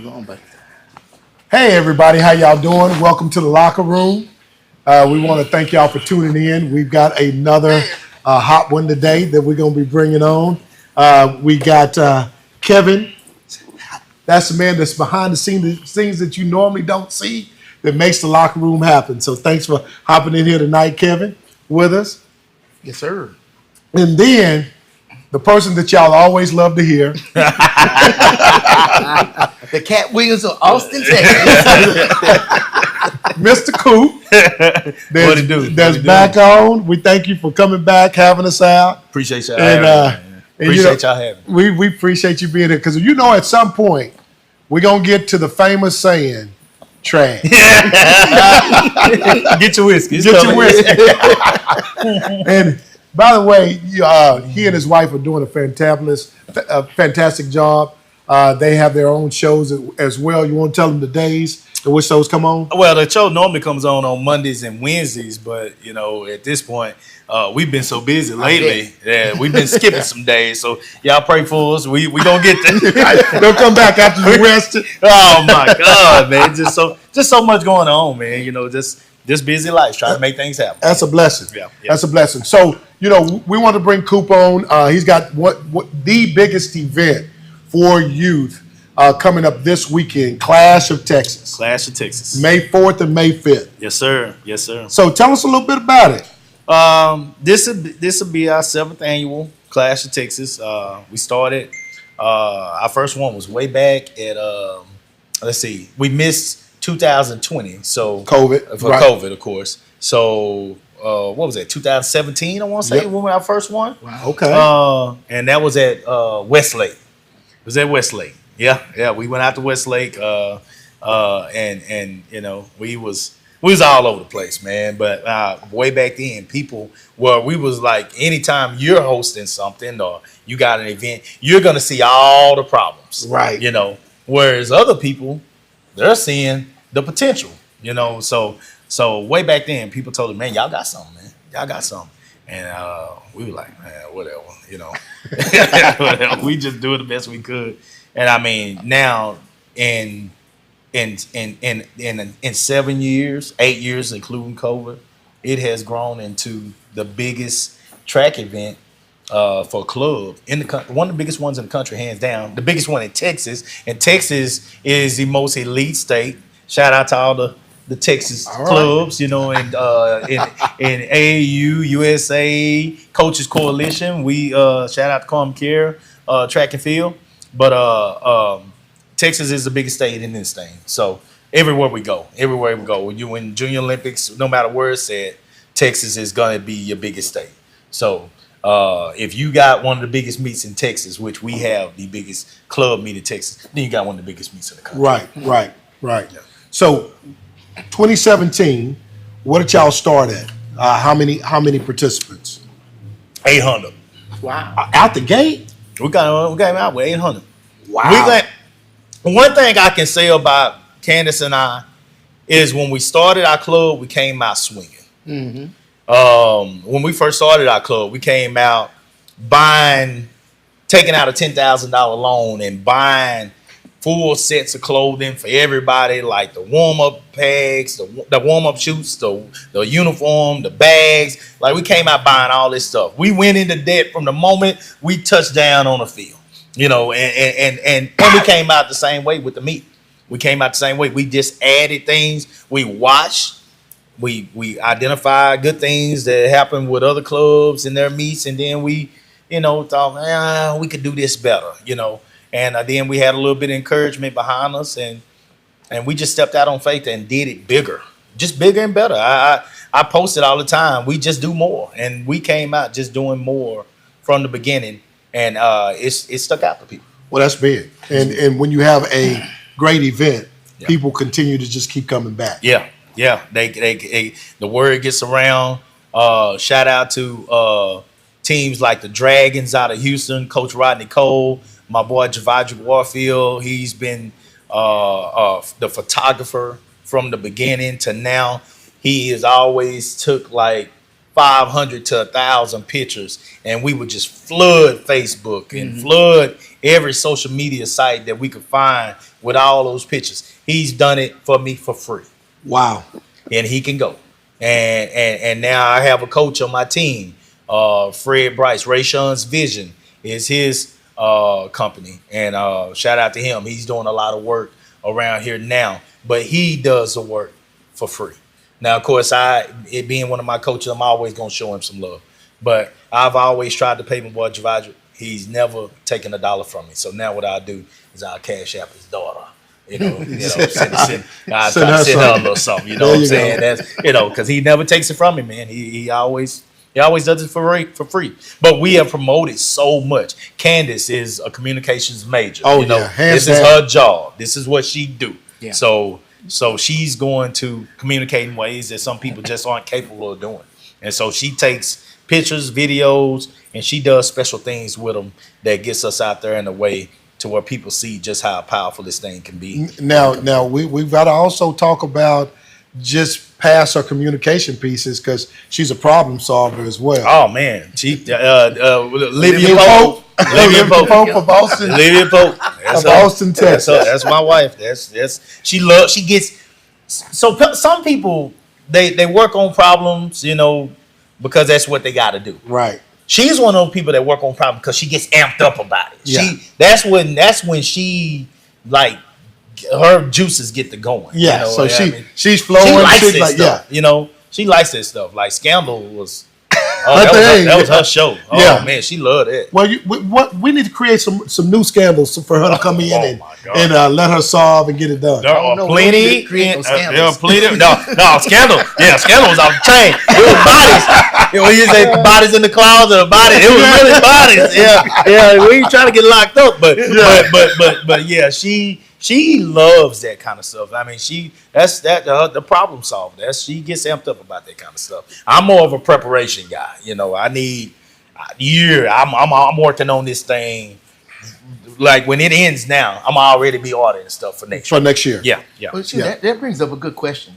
Go on, buddy. Hey everybody, how y'all doing? Welcome to the locker room. We want to thank y'all for tuning in. We've got another hot one today that we're going to be bringing on. We got Kevin. That's the man that's behind the scenes that you normally don't see that makes the locker room happen. So thanks for hopping in here tonight, Kevin, with us. Yes, sir. And then the person that y'all always love to hear, The Cat Williams of Austin, Texas. Mr. Coop. What it do? That's back on. We thank you for coming back, having us out. Appreciate y'all And, having me, man. and Appreciate y'all having me. We appreciate you being here because at some point we're gonna get to the famous saying, trash. Get your whiskey. It's Get your coming. whiskey. And by the way, he and his wife are doing a fantastic job. They have their own shows as well. You want to tell them the days and which shows come on? Well, the show normally comes on Mondays and Wednesdays, but at this point, we've been so busy lately that we've been skipping some days. So y'all pray for us. We gonna get there. They'll come back after you rested. Oh my God, man! Just so much going on, man. Just busy life, trying to make things happen. That's a blessing. Yeah. That's a blessing. So, we want to bring Coop on. He's got what the biggest event for youth coming up this weekend, Clash of Texas, Clash of Texas. May 4th and May 5th. Yes, sir. Yes, sir. So tell us a little bit about it. This will be our 7th annual Clash of Texas. We started. Our first one was way back at. Let's see. We missed 2020, so COVID. for Right. COVID, of course. So what was that? 2017, I want to say, Yep. when we our first one. Okay. And that was at Westlake. It was at Westlake. Yeah. We went out to Westlake. And we was all over the place, man. But way back then, we was like, anytime you're hosting something or you got an event, you're gonna see all the problems, Right. Whereas other people, they're seeing the potential, So way back then, people told me, man, y'all got something, man. Y'all got something. And we were like, man, whatever, Whatever. We just do it the best we could. And I mean, now in 7 years, 8 years, including COVID, it has grown into the biggest track event for a club in the country. One of the biggest ones in the country, hands down. The biggest one in Texas. And Texas is the most elite state. Shout out to all the Texas clubs, in AAU, USA, Coaches Coalition. We shout out to Carmen Care, track and field. But Texas is the biggest state in this thing. So everywhere we go, when you win Junior Olympics, no matter where it's at, Texas is going to be your biggest state. So if you got one of the biggest meets in Texas, which we have the biggest club meet in Texas, then you got one of the biggest meets in the country. Right. Yeah. So 2017, what did y'all start at? How many participants? 800. Wow. Out the gate? We got out with 800. Wow. One thing I can say about Candace and I is when we started our club, we came out swinging. Mm-hmm. When we first started our club, we came out taking out a $10,000 loan and buying full sets of clothing for everybody, like the warm-up bags, the warm-up shoots, the uniform, the bags. Like, we came out buying all this stuff. We went into debt from the moment we touched down on the field, and we came out the same way with the meet. We came out the same way. We just added things. We watched. We identified good things that happened with other clubs in their meets, and then we, thought, we could do this better, And then we had a little bit of encouragement behind us, and we just stepped out on faith and did it bigger, just bigger and better. I posted all the time. We just do more, and we came out just doing more from the beginning, and it stuck out to people. Well, that's big. And when you have a great event, Yeah. people continue to just keep coming back. Yeah. They the word gets around. Shout out to teams like the Dragons out of Houston, Coach Rodney Cole, my boy Javadrick Warfield. He's been the photographer from the beginning to now. He has always took like 500 to 1,000 pictures, and we would just flood Facebook and flood every social media site that we could find with all those pictures. He's done it for me for free. Wow. And he can go. And now I have a coach on my team, Fred Bryce. Rayshon's Vision is his company, and shout out to him. He's doing a lot of work around here now, but he does the work for free. Now, of course, it being one of my coaches, I'm always gonna show him some love. But I've always tried to pay my boy Javadra. He's never taken $1 from me. So now what I do is I'll cash app his daughter. Send her a little something. You know what I'm saying? That's because he never takes it from me, man. He always does it for free. But we have promoted so much. Candace is a communications major. Oh, yeah. This is her job. This is what she do. Yeah. So she's going to communicate in ways that some people just aren't capable of doing. And so she takes pictures, videos, and she does special things with them that gets us out there in a way to where people see just how powerful this thing can be. Now we've got to also talk about just past her communication pieces because she's a problem solver as well. Oh man, she Olivia Pope. Pope. Olivia Pope of Austin. Olivia Pope. Of Austin, Texas. That's my wife. That's she gets. So some people they work on problems, because that's what they got to do. Right. She's one of those people that work on problems because she gets amped up about it. Yeah. That's when she like her juices get to going. Yeah. So she's flowing. She likes she's this like, stuff. yeah. She likes this stuff. Like Scandal was. But That was her show. Oh Yeah. man, she loved it. Well, we need to create some new scandals for her to come in my God. and let her solve and get it done. There are no, plenty. we need to create those There are scandals. plenty. No, Scandal. Yeah, Scandal was off the chain. It was bodies. When you say bodies in the closet, or bodies, it was really bodies. Yeah. We ain't trying to get locked up, but yeah, she loves that kind of stuff. I mean, that's the problem solver. She gets amped up about that kind of stuff. I'm more of a preparation guy. I need a year. I'm working on this thing. Like when it ends now, I'm already be ordering stuff for next year. Yeah. Well, that brings up a good question.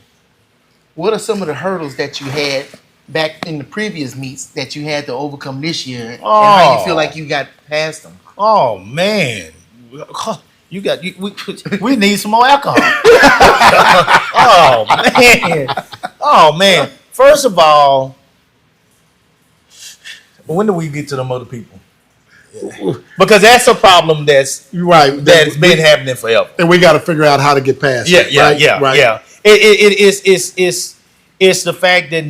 What are some of the hurdles that you had back in the previous meets that you had to overcome this year, and how you feel like you got past them? Oh man. We need some more alcohol. Oh man. First of all, when do we get to them other people? Because that's a problem that's been happening forever. And we got to figure out how to get past it. Yeah. It's the fact that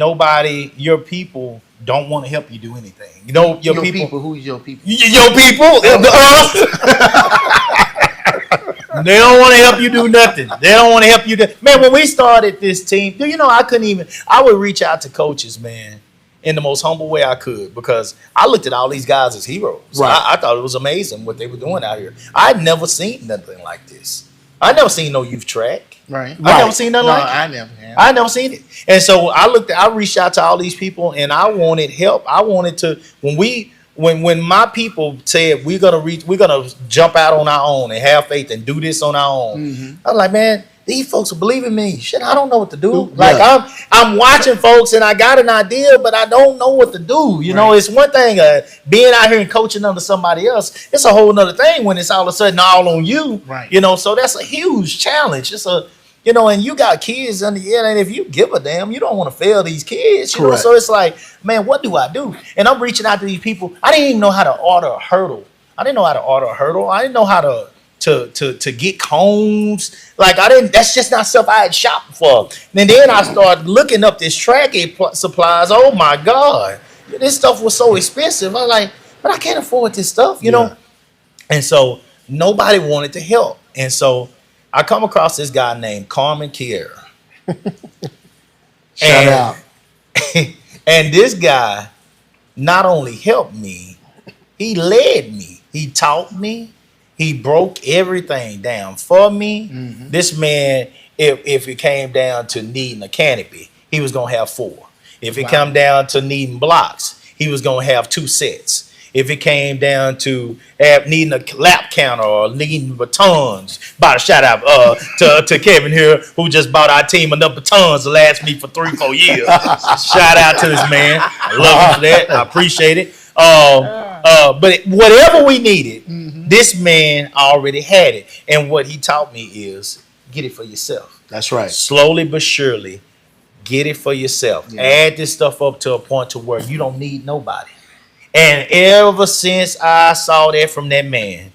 your people don't want to help you do anything. Your people. Who's your people? Your people, us. They don't want to help you do nothing. They don't want to help you. Man, when we started this team, I would reach out to coaches, man, in the most humble way I could, because I looked at all these guys as heroes. Right. I thought it was amazing what they were doing out here. I'd never seen nothing like this. I never seen no youth track. Right. I never seen nothing like it. I never have. I never seen it. And so I reached out to all these people, and I wanted help. I wanted to, when my people said we're gonna jump out on our own and have faith and do this on our own, I'm like, man, these folks will believe in me. Shit, I don't know what to do. Like I'm watching folks and I got an idea, but I don't know what to do. It's one thing being out here and coaching under somebody else. It's a whole nother thing when it's all of a sudden all on you. Right. So that's a huge challenge. It's and you got kids under here, and if you give a damn, you don't want to fail these kids. Correct. So it's like, man, what do I do? And I'm reaching out to these people. I didn't even know how to order a hurdle. I didn't know how to get cones. Like that's just not stuff I had shopped for. And then I started looking up this track supplies. Oh my God. This stuff was so expensive. I was like, but I can't afford this stuff, know? And so nobody wanted to help. And so I come across this guy named Carmen Kier. Shout out. And this guy not only helped me, he led me. He taught me. He broke everything down for me. This man, if it came down to needing a canopy, he was going to have 4. If it come down to needing blocks, he was going to have 2 sets. if it came down to needing a lap counter or needing batons. About a shout out to Kevin here, who just bought our team enough batons to last me for 3-4 years. Shout out to this man. I love him for that. I appreciate it. But whatever we needed, this man already had it. And what he taught me is get it for yourself. That's right. Slowly but surely, get it for yourself. Yeah. Add this stuff up to a point to where you don't need nobody. And ever since I saw that from that man,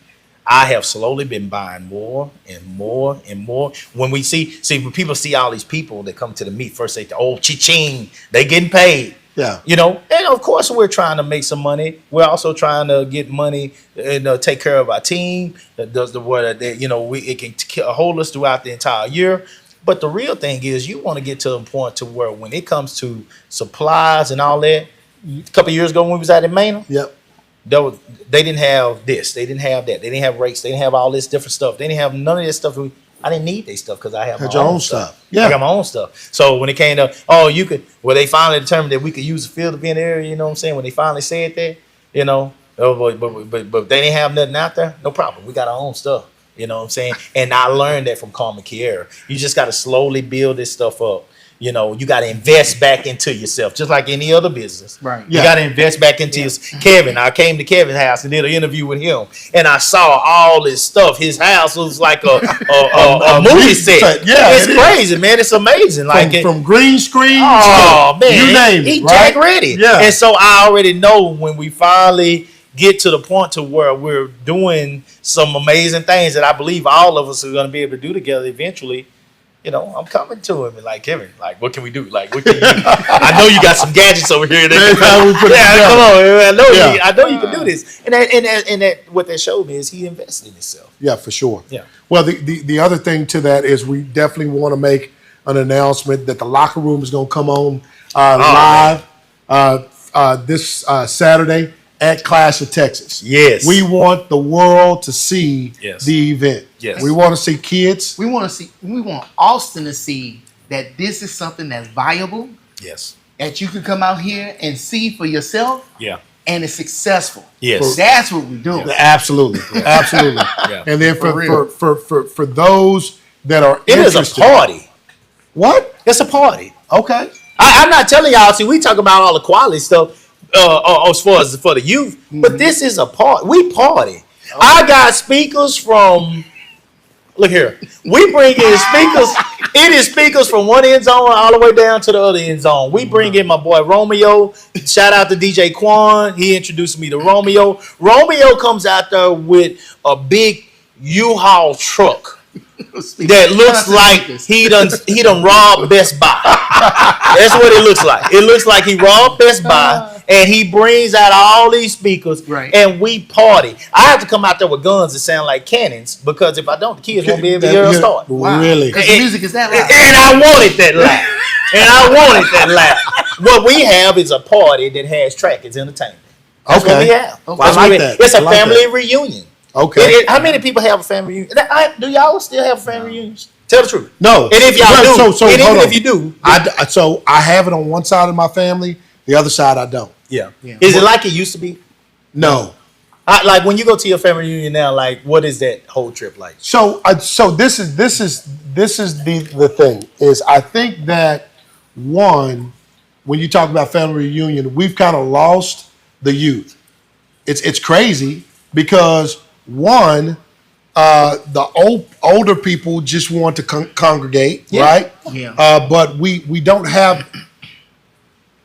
I have slowly been buying more and more and more. When we when people see all these people that come to the meet, first they say, oh, cha-ching, they getting paid. Yeah. You know, and of course we're trying to make some money. We're also trying to get money and take care of our team. That does the word that it can hold us throughout the entire year. But the real thing is, you want to get to a point to where when it comes to supplies and all that. A couple of years ago when we was out in Maine, Yep. they didn't have this, they didn't have that, they didn't have rates, they didn't have all this different stuff. They didn't have none of this stuff. I didn't need their stuff because I have Had my your own own stuff. stuff. Yeah. I got my own stuff. So when it came to, they finally determined that we could use the field event area, you know what I'm saying? When they finally said that, but they didn't have nothing out there, no problem. We got our own stuff, you know what I'm saying? And I learned that from Carmen Kiera. You just got to slowly build this stuff up. You got to invest back into yourself, just like any other business. Right. You got to invest back into Kevin. I came to Kevin's house and did an interview with him, and I saw all this stuff. His house was like a movie set. Yeah, it's crazy, man. It's amazing. From green screen. Oh man, you name he it, right? jack ready. Yeah. And so I already know when we finally get to the point to where we're doing some amazing things that I believe all of us are going to be able to do together eventually. I'm coming to him and like, Kevin, like, what can we do? Like, what can you do? I know you got some gadgets over here. Come on. I know you can do this. And that what that showed me is he invested in himself. Yeah, for sure. Yeah. Well, the other thing to that is we definitely want to make an announcement that the locker room is going to come on live this Saturday at Clash of Texas. Yes. We want the world to see Yes. the event. Yes. We want to see kids. We want Austin to see that this is something that's viable, Yes. that you can come out here and see for yourself, Yeah. and it's successful. Yes. That's what we're doing. Absolutely. Absolutely. Yeah. And then For real. for those that are It is interested. a party. What? It's a party. Okay. I'm not telling y'all. See, we talk about all the quality stuff as far as for the youth, but this is a party. We party. I got speakers from. Look here. We bring in speakers. It is speakers from one end zone all the way down to the other end zone. We bring in my boy Romeo. Shout out to DJ Quan. He introduced me to Romeo. Romeo comes out there with a big U-Haul truck that looks like he done robbed Best Buy. That's what it looks like. It looks like he robbed Best Buy and he brings out all these speakers and we party. I have to come out there with guns that sound like cannons because if I don't, the kids won't be able to hear us start. Wow. Really? Because the music is that loud. And I wanted that loud. What we have is a party that has Trackers Entertainment. That's what we have. Okay. That's I like what we- that. It's a I like family reunion. Okay. How many people have a family reunion? Do y'all still have family reunions? Tell the truth. No. And if y'all do, So and hold even on. if you do, So I have it on one side of my family, the other side I don't. yeah. Yeah. Is it like it used to be? No. Like when you go to your family reunion now, like what is that whole trip like? So this is the thing is I think that one, when you talk about family reunion, we've kind of lost the youth. It's crazy because one, the older people just want to congregate, right? Yeah. But we don't have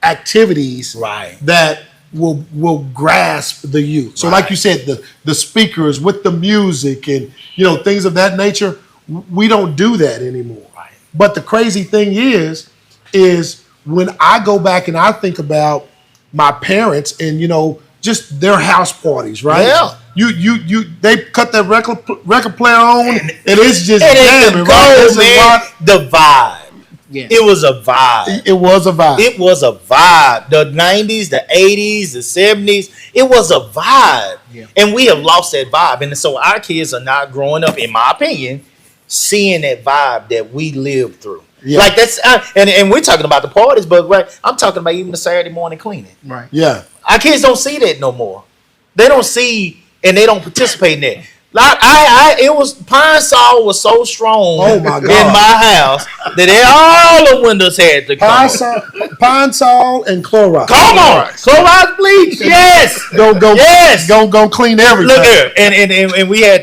activities Right. that will grasp the youth. So like you said, the speakers with the music and things of that nature, we don't do that anymore. Right. But the crazy thing is when I go back and I think about my parents and just their house parties, right? Yeah. They cut that record player on and it's just And it's jamming, the right? goal, This is man. why- The vibe. Yeah. It was a vibe. It was a vibe. It was a vibe. The 90s, the 80s, the 70s, it was a vibe. Yeah. And we have lost that vibe. And so our kids are not growing up, in my opinion, seeing that vibe that we lived through. Yeah. Like that's, and we're talking about the parties, but I'm talking about even the Saturday morning cleaning. Right. Yeah. Our kids don't see that no more. They don't see and they don't participate in that. Like it was Pine Sol was so strong Oh, my in God. my house that all the windows had to come. Pine Sol and Clorox. Come on, Clorox bleach, yes, Go yes. go clean everything. Look here, and we had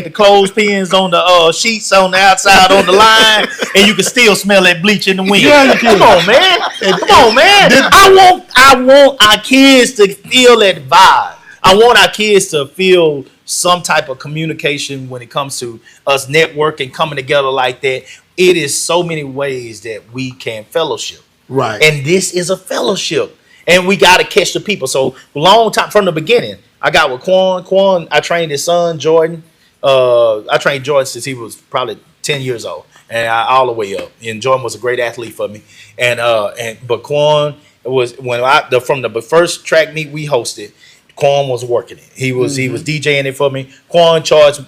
the clothespins on the sheets on the outside on the line, and you can still smell that bleach in the wind. Yeah, you can. Come on, man. Come on, man. I want our kids to feel that vibe. I want our kids to feel some type of communication when it comes to us networking, coming together like that. It is so many ways that we can fellowship. Right. And this is a fellowship. And we got to catch the people. So long time from the beginning, I got with Quan. Quan, I trained his son, Jordan. I trained Jordan since he was probably 10 years old. And all the way up. And Jordan was a great athlete for me. But Quan was from the first track meet we hosted, Quan was working it. He was DJing it for me. Quan charged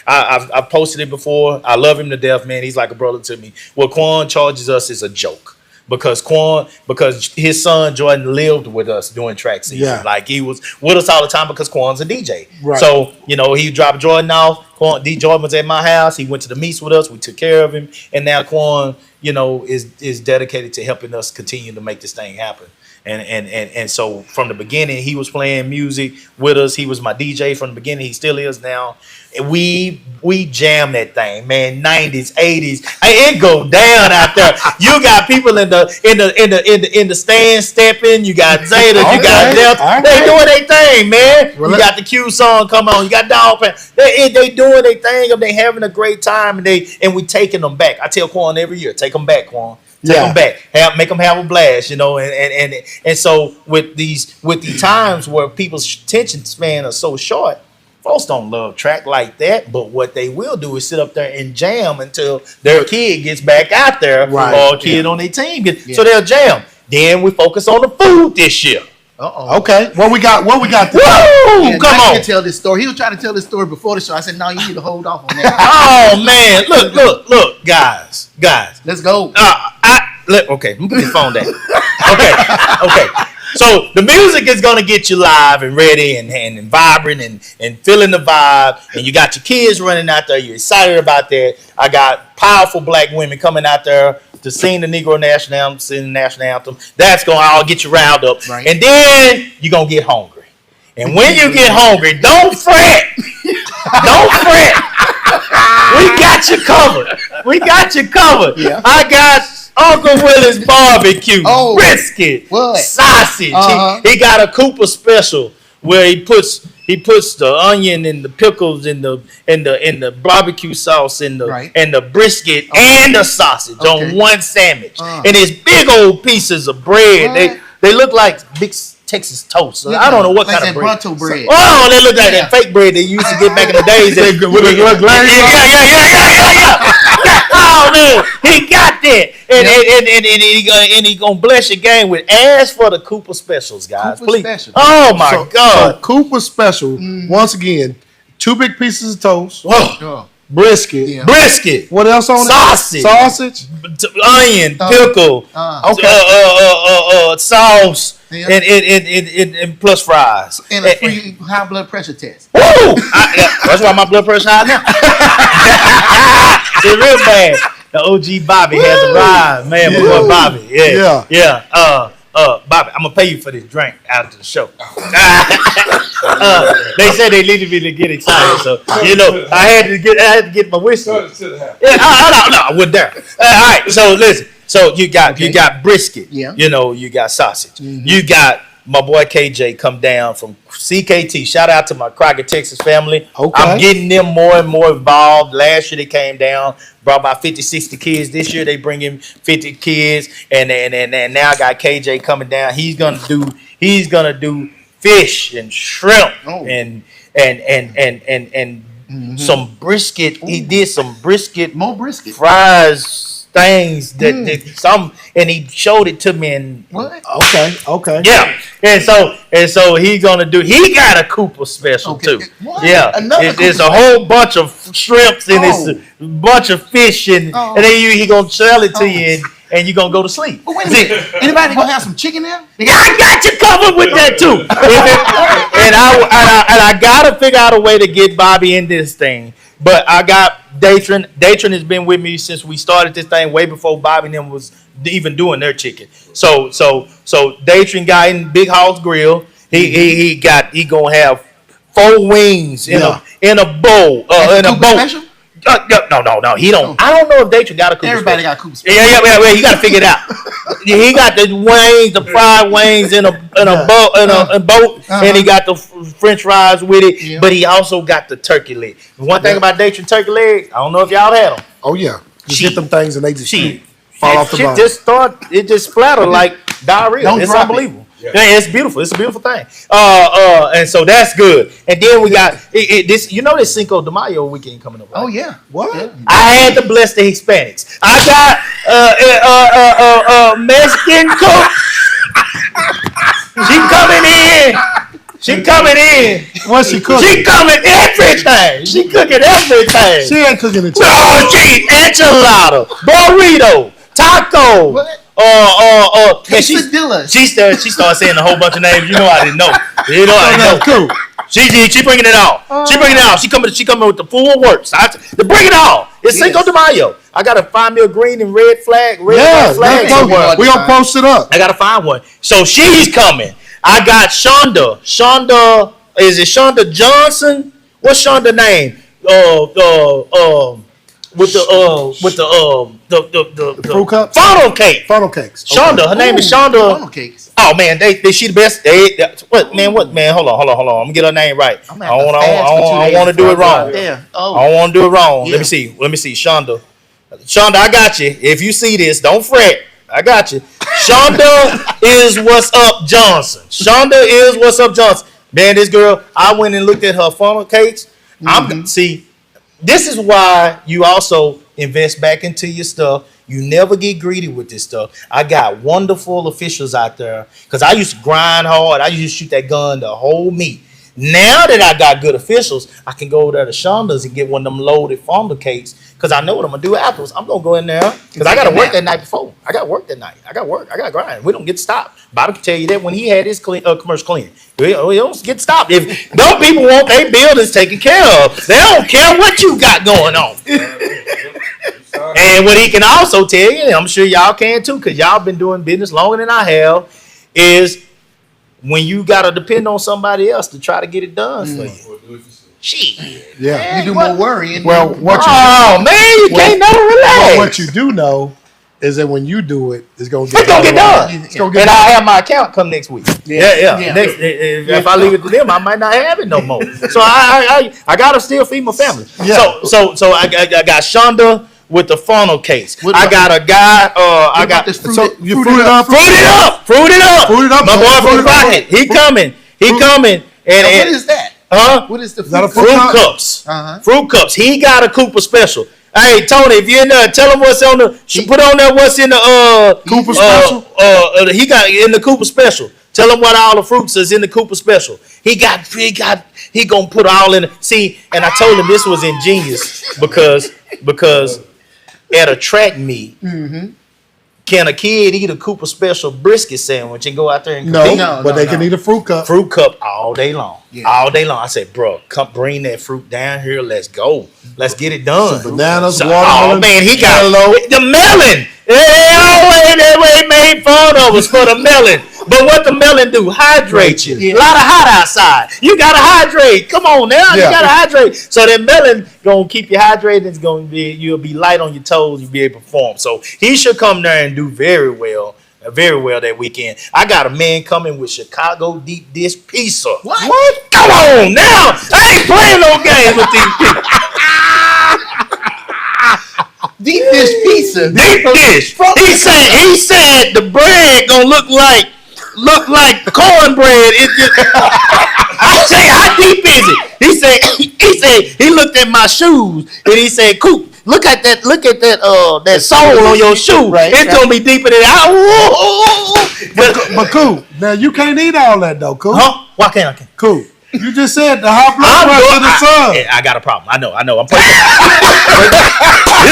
I posted it before. I love him to death, man. He's like a brother to me. What Quan charges us is a joke. Because his son Jordan lived with us during track season. Yeah. Like he was with us all the time because Quan's a DJ. Right. So, he dropped Jordan off. Jordan was at my house. He went to the meets with us. We took care of him. And now Quan, is dedicated to helping us continue to make this thing happen. And so from the beginning, he was playing music with us. He was my DJ from the beginning. He still is now. And we jam that thing, man. 90s, 80s. It go down out there. You got people in the stand stepping. You got Zeta. You got Delta. Right. They doing their thing, man. Well, you got the Q song come on. You got Dog Pound. They doing their thing. They having a great time, and we taking them back. I tell Quan every year, take them back, Quan. Take them back, make them have a blast, and so with these times where people's attention span are so short, folks don't love track like that. But what they will do is sit up there and jam until their kid gets back out there, Right. or a kid on their team so they'll jam. Then we focus on the food this year. Okay. What we got? Woo! Yeah, Come Nike on. can tell this story. He was trying to tell this story before the show. I said, no, you need to hold off on that. Oh man, look, guys. Let's go. Okay, let me put this phone down. Okay. So the music is gonna get you live and ready and vibrant and feeling the vibe. And you got your kids running out there. You're excited about that. I got powerful black women coming out there to sing the Negro national anthem, sing the national anthem. That's gonna all get you riled up. Right. And then you're gonna get hungry. And when you get hungry, don't fret. Don't fret. We got you covered. Yeah. I got Uncle Willie's barbecue, brisket, what? sausage. Uh-huh. He got a Cooper special where he puts the onion and the pickles and the barbecue sauce and the brisket and the sausage on one sandwich. And it's big old pieces of bread. What? They look like big Texas toast. So I don't know what like kind of that bread. Bronto bread. Oh, they look like that fake bread they used to get back in the days. With a glaze. Yeah. Oh man, he got that, and he gonna bless your game with ask for the Cooper specials, guys. Cooper Please. special. Oh my God. So Cooper special. Once again, 2 big pieces of toast, Oh. brisket. Yeah. Brisket, What else on Sausage. it? Sausage. onion, pickle, sauce, Yeah. and plus fries, And a free high blood pressure test. Woo! That's why my blood pressure high now. It's real bad. The OG Bobby has arrived, man. My boy Bobby, yeah. Bobby, I'm gonna pay you for this drink after the show. They said they needed me to get excited, so I had to get my whiskey. Yeah, I wouldn't dare. All right, so listen. So you got brisket. Yeah. You got sausage. You got my boy KJ come down from CKT. Shout out to my Crockett, Texas family. Okay. I'm getting them more and more involved. Last year they came down, brought about 50, 60 kids. This year they bring in 50 kids, and now I got KJ coming down. He's gonna do fish and shrimp and some brisket. He did some brisket, More brisket. fries. Things that and he showed it to me and What? Okay. yeah, and so he's gonna do. He got a Cooper special too. What? Yeah, Another it's a Cooper whole bunch of shrimps and it's a bunch of fish and then he gonna sell it to you and you're gonna go to sleep. But wait a minute. Anybody gonna have some chicken there? I got you covered with that too. and I gotta figure out a way to get Bobby in this thing. But I got Datron. Datron has been with me since we started this thing, way before Bobby and them was even doing their chicken. So Datron got in Big House Grill. He gonna have 4 wings in a bowl. In a bowl. Special? No. He don't. I don't know if Datron got a Cooper Everybody special. got Cooper special. Yeah. You gotta figure it out. He got the wings, the fried wings in a boat, and he got the French fries with it. Yeah. But he also got the turkey leg. One thing about Datron turkey legs, I don't know if y'all had them. Oh yeah, you get them things and they just fall off the bone. It just splatter like diarrhea. It's unbelievable. Yeah, it's beautiful. It's a beautiful thing. And so that's good. And then we got this. You know, this Cinco de Mayo weekend coming up. Right? Oh yeah. What? Yeah. I had to bless the Hispanics. I got Mexican cook. She coming in. What's she cooking? She coming everything. She cooking everything. She ain't cooking it. Oh, gee, enchilada, burrito, taco. What? Quesadilla. She started saying a whole bunch of names. You know I didn't know. Cool. She bringing it all. She bringing it all. She coming with the full works. To bring it all. It's Cinco de Mayo. I gotta find me a green and red flag. Red flag somewhere. We gonna post it up. I gotta find one. So she's coming. I got Shonda. Shonda, is it Shonda Johnson? What's Shonda name? With the fruit cup? Funnel cake. Funnel cakes. Shonda, her name is Shonda. Funnel cakes. Oh man, she the best. What man? Hold on. I'm gonna get her name right. I don't want to do it wrong. Yeah. Oh. I don't want to do it wrong. Yeah. Let me see. Shonda, I got you. If you see this, don't fret. I got you. Shonda is what's up Johnson. Shonda is what's up Johnson. Man, this girl, I went and looked at her funnel cakes. See, this is why you also invest back into your stuff. You never get greedy with this stuff. I got wonderful officials out there because I used to grind hard. I used to shoot that gun the whole meat. Now that I got good officials, I can go over there to Shonda's and get one of them loaded funnel cakes because I know what I'm going to do afterwards. I'm going to go in there because I got to work that night before. I got work that night. I got to grind. We don't get stopped. Bobby can tell you that when he had his commercial cleaning. We don't get stopped. If those people want their buildings taken care of, they don't care what you got going on. And what he can also tell you, and I'm sure y'all can too, because y'all been doing business longer than I have, is when you gotta depend on somebody else to try to get it done for you. Shit. Yeah. You do more worrying. Well, you can't never relax. Well, what you do know is that when you do it, it's gonna get done. And I'll have my account come next week. Yeah. Next, if I leave it to them, I might not have it no more. So I gotta still feed my family. Yeah. So I got Shonda with the funnel case. I got a guy. I got this fruit. So you fruit it up. Fruit it up. My boy from Rocket. He coming. And what is that? Huh? What is the fruit cups? Uh-huh. Fruit cups. He got a Cooper special. Hey Tony, if you're in there, tell him what's on the. Put on there what's in the Cooper special. He got in the Cooper special. Tell him what all the fruits is in the Cooper special. He gonna put all in. See, and I told him this was ingenious because at a track meet. Mm-hmm. Can a kid eat a Cooper special brisket sandwich and go out there and compete? No, but they can eat a fruit cup. Fruit cup all day long. Yeah. All day long. I said, bro, come bring that fruit down here. Let's go. Let's get it done. Some bananas, Oh, watermelon. man, he got the melon. They made fun of us for the melon. But what the melon do? Hydrate you. Yeah. A lot of hot outside. You got to hydrate. Come on now. You got to hydrate. So that melon going to keep you hydrated. It's going to be, you'll be light on your toes. You'll be able to perform. So he should come there and do very well that weekend. I got a man coming with Chicago deep dish pizza. What? Come on now. I ain't playing no games with these people. Deep dish pizza. Deep dish. He said the bread gonna look like cornbread. I say, how deep is it? He said he looked at my shoes and he said, Coop, look at that that sole on your shoe. Right, it's gonna be deeper than that. But Coop, now you can't eat all that though, Coop. Huh? Why can't I? Coop. You just said the hot blood pressure of the sun. I got a problem. I know. I'm this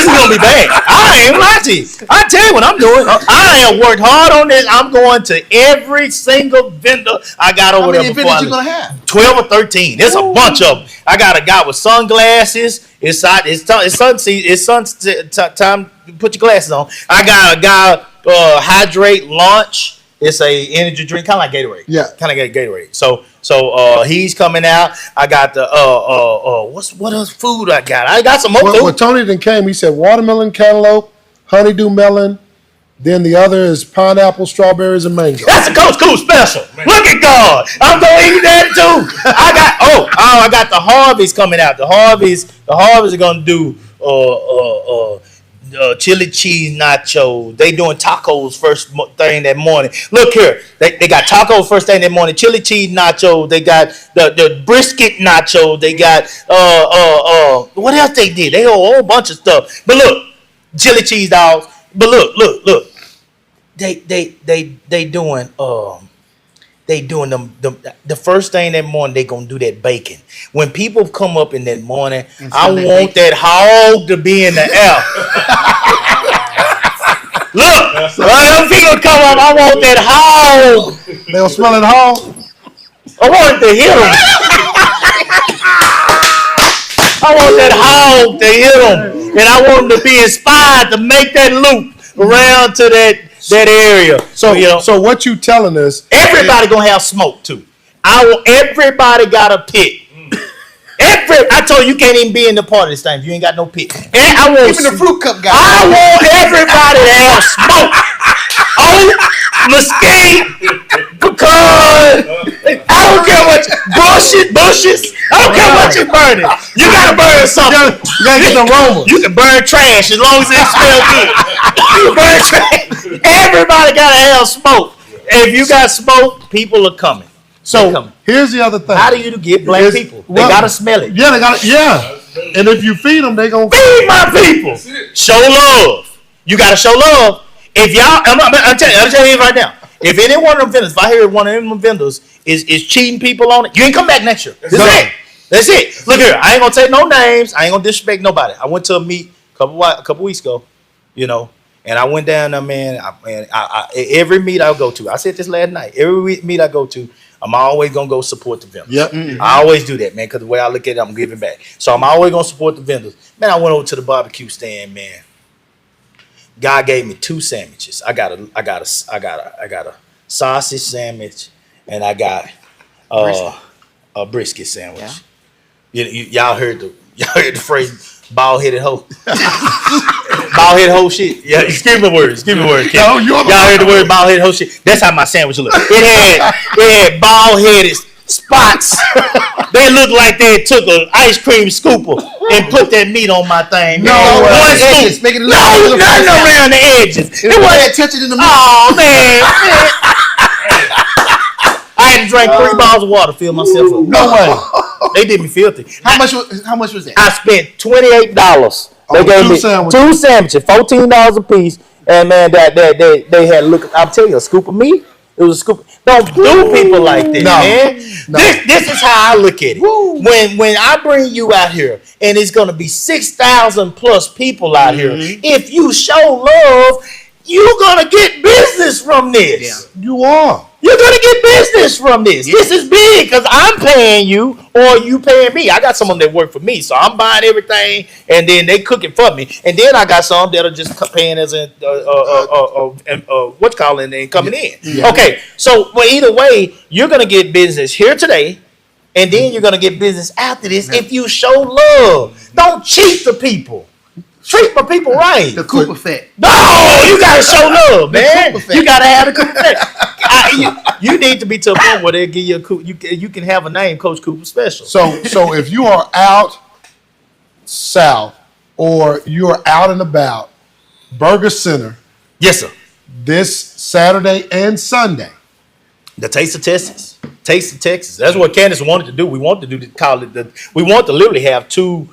is gonna be bad. I I ain't lying to you. I tell you what I'm doing. I have worked hard on this. I'm going to every single vendor I got over How there many before. vendors you gonna have? 12 or 13. There's a bunch of them. I got a guy with sunglasses. It's time to put your glasses on. I got a guy hydrate lunch. It's a energy drink, kind of like Gatorade. Yeah. Kind of like Gatorade. So he's coming out. I got the what else food I got? I got some more food. When Tony then came, he said watermelon, cantaloupe, honeydew melon. Then the other is pineapple, strawberries, and mango. That's a Coach Cool special. Look at God. I'm gonna eat that too. I got the Harveys coming out. The Harveys are gonna do chili cheese nachos. They doing tacos first thing that morning. Look here, they got tacos first thing that morning. Chili cheese nachos. They got the brisket nachos. They got what else they did? They had a whole bunch of stuff. But look, chili cheese dogs. But look. They doing the first thing that morning. They gonna do that bacon. When people come up in that morning, I want that hog to be in the air. Look, when people come up, I want that hog. They gonna smell it hog. I want to hit them. I want that hog to hit them, and I want them to be inspired to make that loop around to that area. So what you telling us? Everybody gonna have smoke too. Everybody got a pit. I told you can't even be in the party this time if you ain't got no pit. And I want Even the fruit cup guy. I want everybody to have smoke. Oat, mesquite, pecan. I don't care what bushes. I don't care what you burning. You gotta burn something. You gotta get the aroma. You can burn trash as long as it smells good. You can burn trash. Everybody gotta have smoke. If you got smoke, people are coming. So here's the other thing. How do you get black people? They gotta smell it. Yeah, they got. Yeah, and if you feed them, they gonna feed my people. Show love. You gotta show love. If y'all, I'm telling you right now. If any one of them vendors, if I hear one of them vendors is cheating people on it, you ain't come back next year. That's it. Look here, I ain't gonna take no names. I ain't gonna disrespect nobody. I went to a meet a couple weeks ago, and I went down there, man. Every meet I go to, I said this last night. Every meet I go to, I'm always gonna go support the vendors. Yep. Mm-hmm. I always do that, man, because the way I look at it, I'm giving back. So I'm always gonna support the vendors. Man, I went over to the barbecue stand, man. Guy gave me 2 sandwiches. I got a sausage sandwich, and I got a brisket sandwich. Yeah. Y'all heard the phrase bald-headed hoe. Bald-headed hoe shit. Yeah, excuse me words. No, y'all heard the word bald-headed hoe shit. That's how my sandwich looked. It had bald-headed spots. They looked like they took an ice cream scooper and put that meat on my thing. No, one edges, scoop. make it look No, nothing around the edges. It wasn't touching in the middle. Oh man. I had to drink 3 bottles of water to fill myself up. No way. They did me filthy. How much was that? I spent $28. They gave me 2 sandwiches, $14 a piece, and man, they had I'm telling you, a scoop of meat. It was a scoop. Don't do people like this, man. No. This is how I look at it. Woo. When I bring you out here, and it's gonna be 6,000 plus people out here, if you show love, you're gonna get business from this. Yeah. You are. You're gonna get business from this. Yeah. This is big because I'm paying you or you paying me. I got some of them that work for me, so I'm buying everything and then they cooking for me. And then I got some that are just paying as a and coming in. Yeah. Okay, so well, either way, you're gonna get business here today, and then you're gonna get business after this if you show love. Don't cheat the people. Treat my people right. The Coop effect. No, you gotta show love, man. You gotta have the Coop effect. You need to be to a point where they give you a Coop. You can have a name, Coach Cooper Special. So if you are out south or you are out and about, Burger Center. Yes, sir. This Saturday and Sunday. The Taste of Texas. Taste of Texas. That's what Candace wanted to do. We want to we want to literally have 2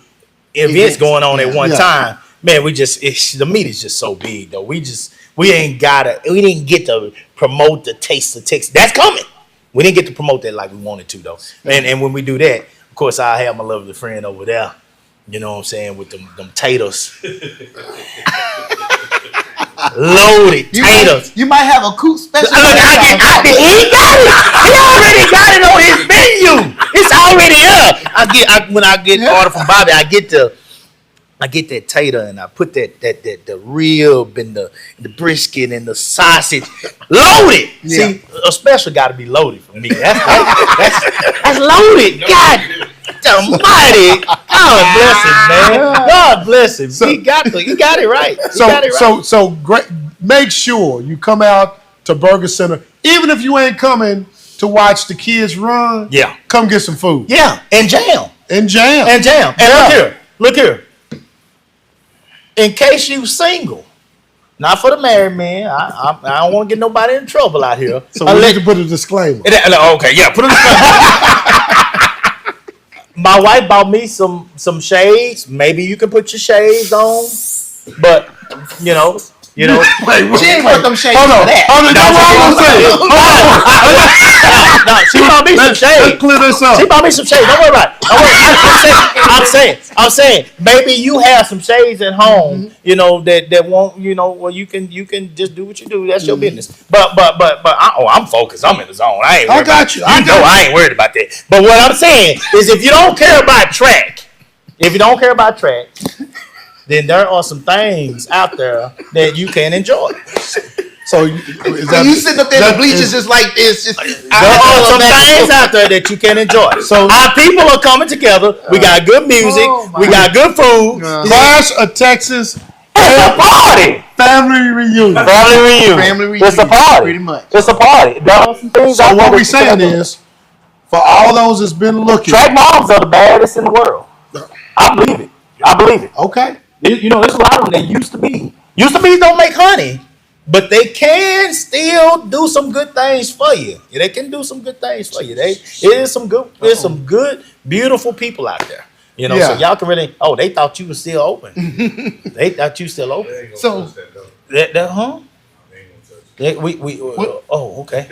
events going on at one time. Man, the meat is just so big though. We didn't get to promote the Taste of Texas. That's coming. We didn't get to promote that like we wanted to though. And when we do that, of course I have my lovely friend over there. You know what I'm saying, with them taters. loaded taters. You might have a cool special. Look, he got it. He already got it on his menu. It's already up. When I get order from Bobby, I get that tater and I put the rib and the brisket and the sausage loaded. Yeah. See, a special got to be loaded for me. That's loaded. God almighty. God bless him, man. God bless him. He got it right. He got it right. So great. Make sure you come out to Burger Center, even if you ain't coming to watch the kids run. Yeah. Come get some food. Yeah, and jam. And jam. And jam. And Yeah. look here. In case you single, not for the married man. I don't want to get nobody in trouble out here. So we need to put a disclaimer. Okay, yeah, put a disclaimer. My wife bought me some shades. Maybe you can put your shades on, but you know. She ain't want them shades Hold for on. that. No, she bought me some shades. Let's clear this up. She bought me some shades. Don't worry about it. Don't worry. I'm saying, maybe you have some shades at home, that won't, where you can just do what you do. That's your business. But I'm focused. I'm in the zone. I ain't worried got you. I ain't worried about that. But what I'm saying is, if you don't care about track, then there are some things out there that you can enjoy. So You sitting up there in the bleachers just like this. There are some things out there that you can enjoy. So our people are coming together. We got good music. We got good food. Clash of Texas It's a party. family reunion. Family reunion. It's a party. Pretty much. It's a party. There are some things So out what there we that you saying can enjoy. is, for all those that's been looking, track moms are the baddest in the world. I believe it. okay, There's a lot of them that used to be. Used to be don't make honey, but they can still do some good things for you. They can do some good things for you. There's some good, beautiful people out there. So Yeah. y'all can really. Oh, they thought you were still open. They thought you still open. So Okay.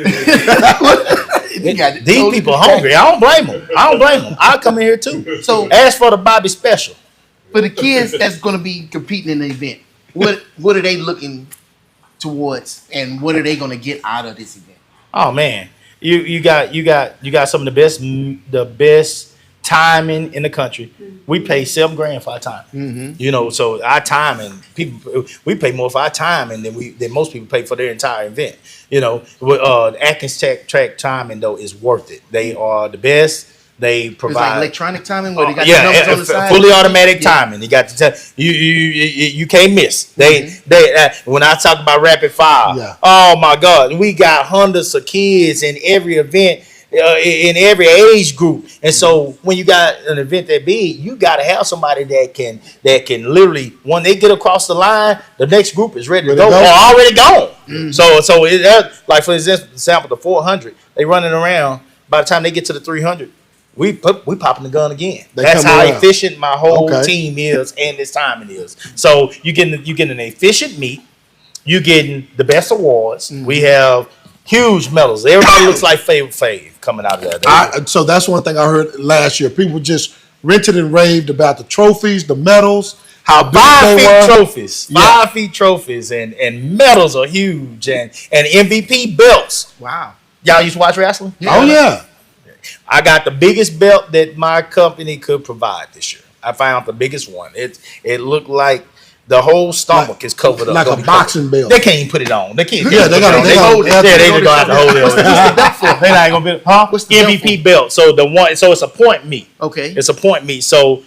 you got it. These people hungry. I don't blame them. I come in here too. So Ask for the Bobby special. for the kids that's going to be competing in the event, what are they looking towards, and what are they going to get out of this event? Oh man, you got some of the best timing in the country. We pay $7,000 for our time. So our timing, we pay more for our timing than most people pay for their entire event. Atkins track timing though is worth it. They are the best. They It's like provide electronic timing where they got the numbers on the side. fully automatic timing. You got to tell you can't miss. They when I talk about rapid fire, Yeah. oh my God, we got hundreds of kids in every event, in every age group. And so when you got an event that big, you got to have somebody that can literally, when they get across the line, the next group is ready to go or already gone. So like for example, the 400, they running around. By the time they get to the 300. We popping the gun again. That's how efficient my whole team is and this timing is. So you getting an efficient meet. You getting the best awards. We have huge medals. Everybody looks like Fave coming out of that. so that's one thing I heard last year. People just rented and raved about the trophies, the medals, how big 5 they feet were. trophies. 5 feet trophies and medals are huge and MVP belts. Wow. Y'all used to watch wrestling? Oh yeah. I got the biggest belt that my company could provide this year. I found the biggest one. It looked like the whole stomach is covered up. Like a boxing belt. They can't even put it on. They can't. Yeah, they got. They just gonna have to hold it. What's the belt for? They not gonna be. Huh? What's the belt MVP belt? So it's a point meet. Okay. It's a point meet. So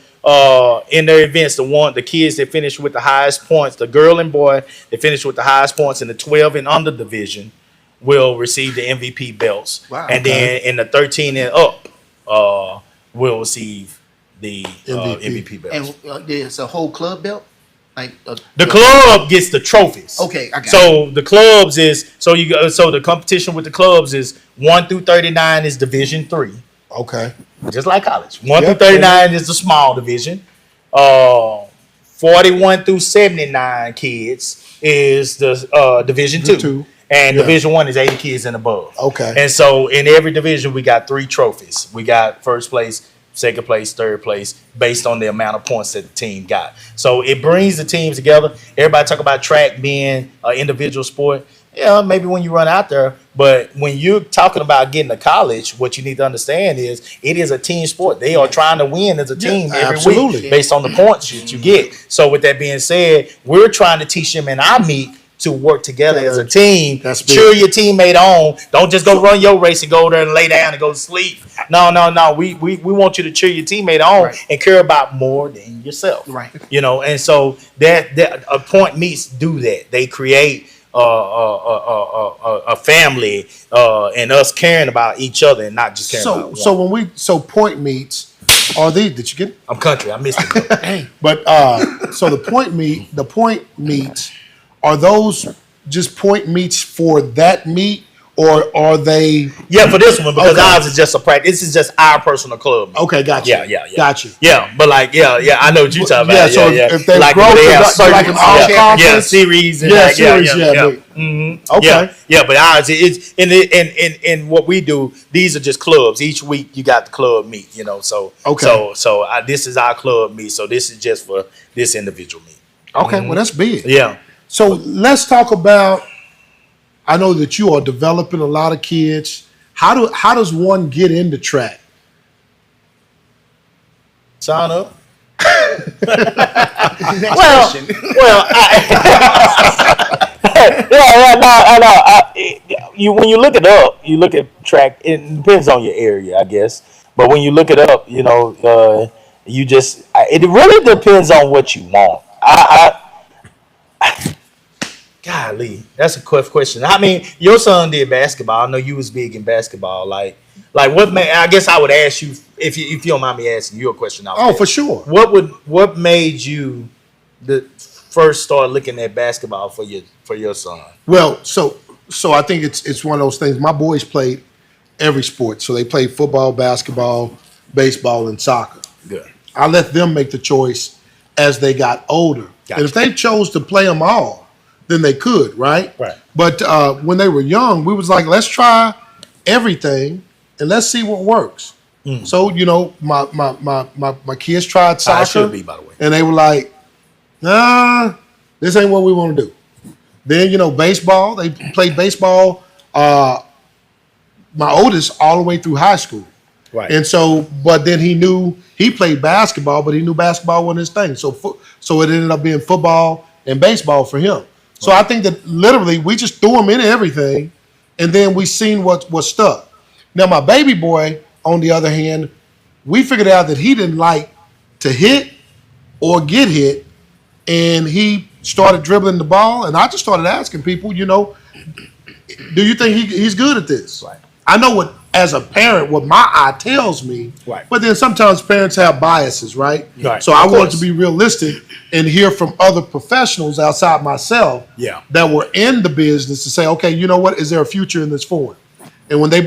in their events, the kids that finish with the highest points, the girl and boy that finish with the highest points in the 12 and under division will receive the MVP belts. Wow. And then in the 13 and up, will receive the MVP belts. And there's a whole club belt? The club gets the trophies. Okay, I got So the clubs so the competition with the clubs is 1 through 39 is Division 3. Okay. Just like college. 1 through 39 is the small division. 41 through 79 kids is the Division 2. And Division 1 is 80 kids and above. Okay. And so in every division we got 3 trophies. We got first place, second place, third place, based on the amount of points that the team got. So it brings the teams together. Everybody talk about track being an individual sport. Yeah, maybe when you run out there, but when you're talking about getting to college, what you need to understand is it is a team sport. They are trying to win as a team every absolutely. week based on the points that you get. So with that being said, we're trying to teach them in our meet to work together as a team. That's big. Cheer your teammate on. Don't just go run your race and go there and lay down and go to sleep. No. We want you to cheer your teammate on and care about more than yourself. Right. You know, and so that a point meets do that. They create a family and us caring about each other and not just caring about one. So point meets are these? Did you get it? I'm country. I missed it. But so the point meets are those just point meets for that meet, or are they? Yeah, for this one because Okay. ours is just a practice. This is just our personal club meet. Okay, got you. Yeah. Got you. Yeah, but like, I know what you're talking Yeah, about. so if they like grow when to have like certain- an all-conference- series, and Yeah, like, series, yeah, Mhm. Okay. yeah, but ours it's in what we do. These are just clubs. Each week you got the club meet, you know. So Okay. so this is our club meet. So this is just for this individual meet. Okay, well that's big. Yeah. So let's talk about. I know that you are developing a lot of kids. How does one get into track? Sign up. Next Well, question. When you look it up, you look at track. It depends on your area, I guess. But when you look it up, you know, it really depends on what you want. Golly, that's a tough question. I mean, your son did basketball. I know you was big in basketball. Like what made? I guess I would ask you if you don't mind me asking you a question. Oh, for sure. What made you first start looking at basketball for your son? Well, so I think it's one of those things. My boys played every sport, so they played football, basketball, baseball, and soccer. Good. I let them make the choice as they got older, Gotcha. and if they chose to play them all, then they could, right? Right. But when they were young, we was like, let's try everything and let's see what works. So you know, my kids tried soccer. I should be, by the way. And they were like, nah, this ain't what we want to do. Then, you know, baseball, they played baseball, my oldest all the way through high school. Right. And so, but then he played basketball, but he knew basketball wasn't his thing. So it ended up being football and baseball for him. So I think that literally we just threw him into everything and then we seen what stuck. Now, my baby boy, on the other hand, we figured out that he didn't like to hit or get hit, and he started dribbling the ball. And I just started asking people, you know, do you think he's good at this? Right. I know what, as a parent, what my eye tells me. Right. But then sometimes parents have biases, right? Right. So I Of wanted course. to be realistic and hear from other professionals outside myself Yeah. that were in the business to say, okay, you know what? Is there a future in this for him? And when they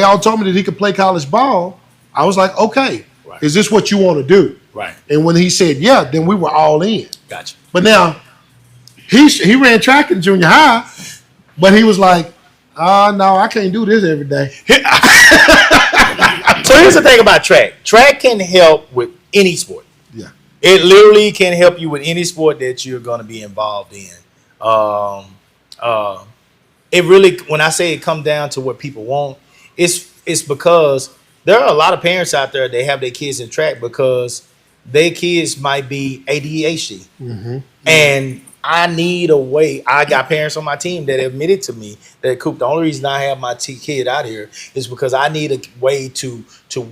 all told me that he could play college ball, I was like, okay, Right. is this what you want to do? Right. And when he said yeah, then we were all in. Gotcha. But now he ran track in junior high, but he was like, no, I can't do this every day. So here's the thing about track. Track can help with any sport. Yeah. It literally can help you with any sport that you're going to be involved in. It really, when I say it comes down to what people want, it's because there are a lot of parents out there, they have their kids in track because their kids might be ADHD. And I need a way. I got parents on my team that admitted to me that, Coop, the only reason I have my kid out here is because I need a way to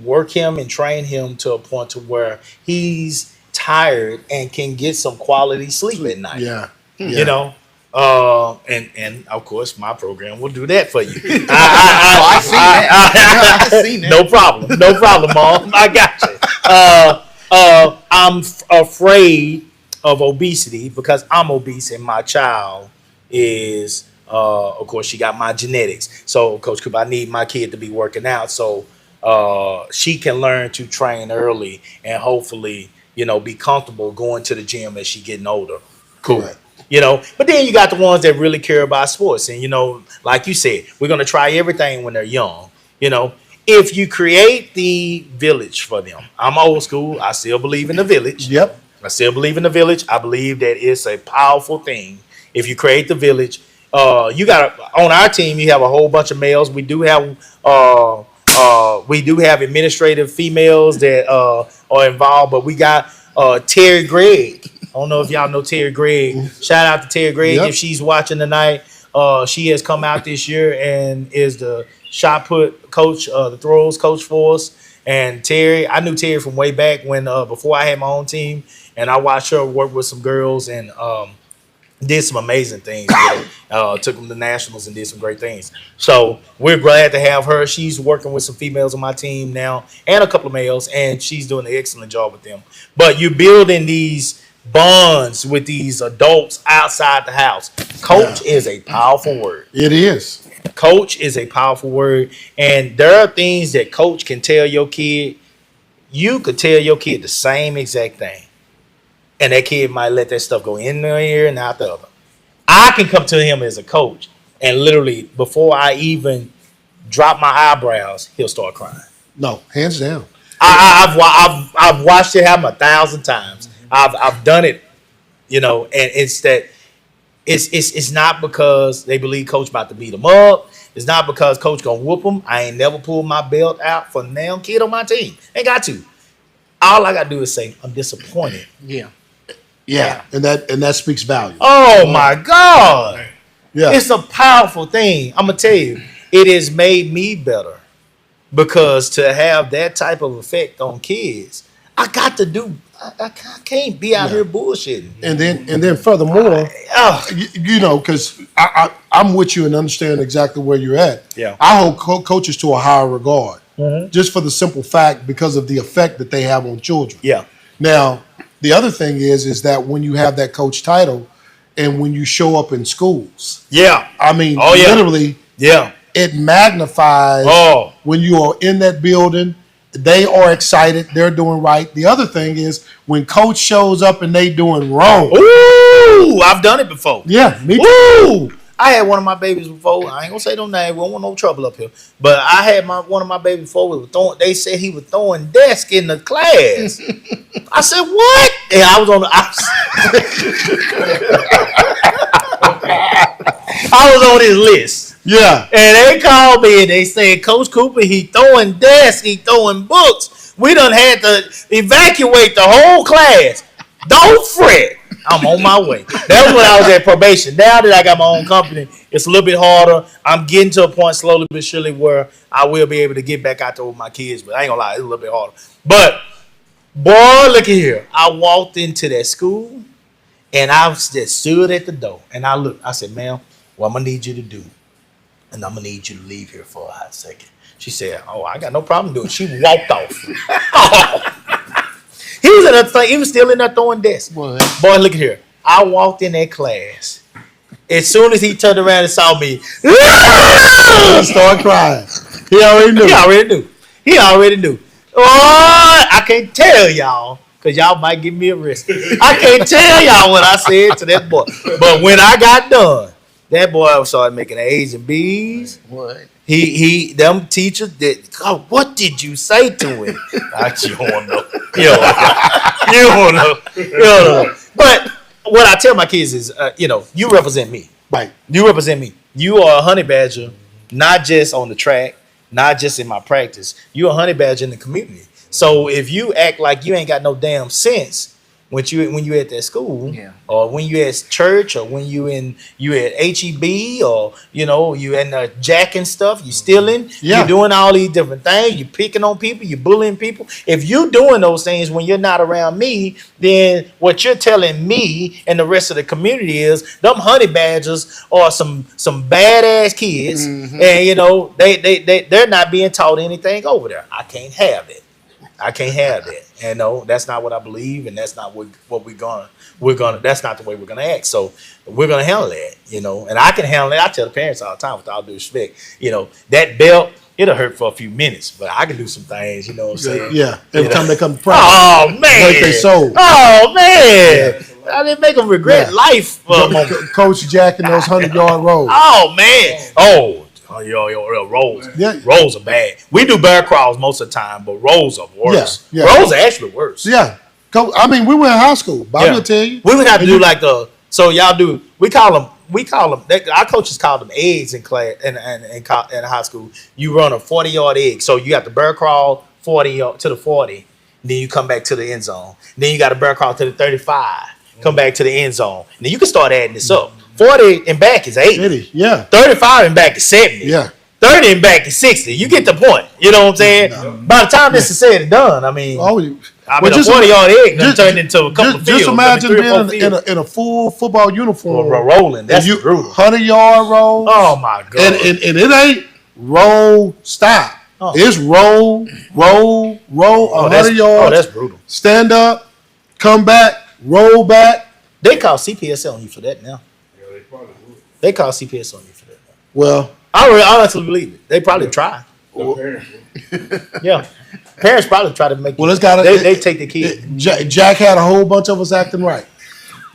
work him and train him to a point to where he's tired and can get some quality sleep at night. Yeah. You know? And of course my program will do that for you. I seen that. I seen that. No problem, Mom. I got you. I'm afraid of obesity because I'm obese and my child is, of course, she got my genetics. So, Coach Coop, I need my kid to be working out so she can learn to train early and hopefully, you know, be comfortable going to the gym as she getting older. Cool. Right. You know, but then you got the ones that really care about sports. And, you know, like you said, we're going to try everything when they're young. You know, if you create the village for them, I'm old school. I still believe in the village. Yep. I still believe in the village. I believe that it's a powerful thing. If you create the village, you got on our team. You have a whole bunch of males. We do have administrative females that are involved, but we got Terry Gregg. I don't know if y'all know Terry Gregg. Shout out to Terry Gregg if she's watching tonight. She has come out this year and is the shot put coach, the throws coach for us. And Terry, I knew Terry from way back when before I had my own team, and I watched her work with some girls and did some amazing things. Took them to nationals and did some great things. So we're glad to have her. She's working with some females on my team now and a couple of males, and she's doing an excellent job with them. But you're building these bonds with these adults outside the house. Coach is a powerful word. It is. Coach is a powerful word. And there are things that coach can tell your kid. You could tell your kid the same exact thing. And that kid might let that stuff go in their ear and out the other. I can come to him as a coach and literally, before I even drop my eyebrows, he'll start crying. No, hands down. I've watched it happen 1,000 times. I've done it, and it's that it's not because they believe coach about to beat them up. It's not because coach gonna whoop them. I ain't never pulled my belt out for now kid on my team. Ain't got to. All I gotta do is say I'm disappointed. Yeah, and that speaks value. Oh my God. Yeah, It's a powerful thing. I'm gonna tell you, it has made me better because to have that type of effect on kids, I got to do. I can't be out here bullshitting. and then furthermore, because I'm with you and understand exactly where you're at. Yeah. I hold coaches to a higher regard, Mm-hmm. just for the simple fact because of the effect that they have on children. Yeah. Now, the other thing is that when you have that coach title, and when you show up in schools, Yeah. I mean, Oh, yeah. literally, Yeah. it magnifies Oh. when you are in that building. They are excited. They're doing right. The other thing is when coach shows up and they doing wrong. Ooh, I've done it before. Yeah, me too. Ooh, I had one of my babies before. I ain't gonna say no name. We don't want no trouble up here. But I had one of my babies before. They said he was throwing desk in the class. I said what? And I was on the. I was on his list. Yeah. And they called me and they said, Coach Cooper, he throwing desks, he throwing books. We done had to evacuate the whole class. Don't fret. I'm on my way. That was when I was at probation. Now that I got my own company, it's a little bit harder. I'm getting to a point slowly but surely where I will be able to get back out there with my kids. But I ain't gonna lie, it's a little bit harder. But boy, look at here. I walked into that school and I just stood at the door and I looked. I said, ma'am, what I'm gonna need you to do, and I'm gonna need you to leave here for a hot second. She said, oh, I got no problem doing it. She walked off. He was in that thing. He was still in there throwing desks. Boy. Boy, look at here. I walked in that class. As soon as he turned around and saw me, He started crying. He already knew. He already knew. Oh, I can't tell y'all because y'all might give me a risk. I can't tell y'all what I said to that boy. But when I got done, that boy started making A's and B's. What? Them teachers that, God, what did you say to him? You don't know. You don't know. But what I tell my kids is, you represent me. Right. You represent me. You are a honey badger, not just on the track, not just in my practice. You a honey badger in the community. So if you act like you ain't got no damn sense when you at that school, or when you at church, or when you at HEB, or you in jacking stuff, you stealing, you're doing all these different things, you picking on people, you bullying people. If you doing those things when you're not around me, then what you're telling me and the rest of the community is them honey badgers are some badass kids, and they're not being taught anything over there. I can't have it. And no, that's not what I believe, and that's not what that's not the way we're gonna act. So we're gonna handle that, and I can handle it. I tell the parents all the time, with all due respect, that belt, it'll hurt for a few minutes, but I can do some things, you know what I'm saying? Yeah. Every time they come to practice. Oh man. Break their soul. Oh man. I didn't make them regret life for a moment. Coach Jack in those 100-yard rows. Oh man. Yo, rolls. Yeah. Rolls are bad. We do bear crawls most of the time, but rolls are worse. Yeah. Rolls are actually worse. Yeah. I mean, we were in high school. Bobby will tell you. We would have to do like so y'all do. We call them. Our coaches call them eggs in class in high school. You run a 40-yard egg, so you got the bear crawl 40 to the 40, then you come back to the end zone. Then you got a bear crawl to the 35, come back to the end zone. Then you can start adding this up. 40 and back is 80. Yeah. 35 and back is 70. Yeah. 30 and back is 60. You get the point. You know what I'm saying? By the time this is said and done, I mean, Oh, a 40-yard egg done turned into a couple of fields. Just imagine 3 or 4 being fields. in a full football uniform. Rolling. That's brutal. 100-yard roll. Oh my god! And it ain't roll, stop. Oh. It's roll, 100 yards. Oh, that's brutal. Stand up, come back, roll back. They call CPS on you for that now. Yeah, they probably would. They call CPS on you for that now. Well, I really honestly believe it. They probably try. The parents would. Yeah. Parents probably try to make Well, it's gotta- they take the kid. Jack had a whole bunch of us acting right.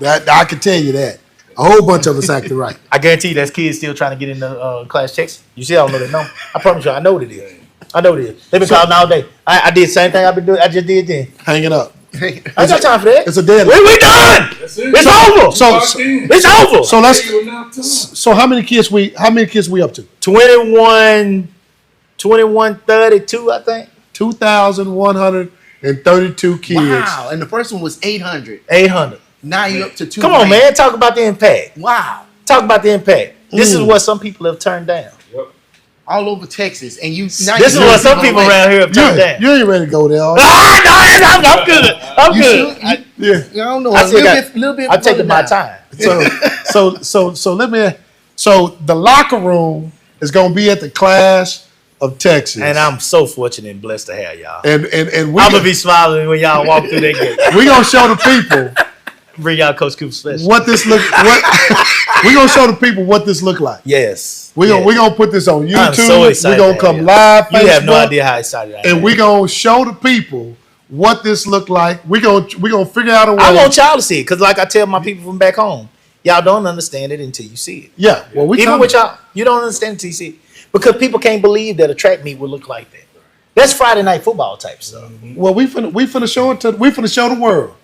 That I can tell you that. A whole bunch of us acting right. I guarantee you there's kids still trying to get in the class checks. You see, I don't know that number. I promise you, I know what it is. I know what it is. They've been calling all day. I did the same thing I've been doing. I just did then. Hang it up. I ain't got time for that. It's a deadline. We done. That's it. It's over. It's over. So let's. Hey, well, now, come on. So how many kids we up to? 2132, I think. 2,132 kids. Wow. And the first one was 800. 800. Now you're up to 2. Come on, man. Talk about the impact. Wow. Talk about the impact. This is what some people have turned down. Yep. All over Texas. And you. This is what some people around here have turned down. You ain't ready to go there. No, I'm good. I'm You good. should. Yeah. I don't know. I A still little bit. I'm taking my further time. So let me. So the locker room is going to be at the Clash of Texas, And I'm so fortunate and blessed to have y'all. and we I'm gonna be smiling when y'all walk through that gate. we gonna show the people Bring y'all Coach Cooper special. what this look. What we gonna show the people what this look like. Yes. We gonna put this on YouTube. I'm so excited We gonna to come have live. You have no Facebook, idea how excited I am. And we gonna show the people what this look like. We gonna figure out a way. I want y'all to see it because, like I tell my people from back home, y'all don't understand it until you see it. Yeah. Well, we Even coming. with y'all, you don't understand it until you see it because people can't believe that a track meet would look like that. That's Friday night football type stuff. Well, we finna show it to. We finna show the world.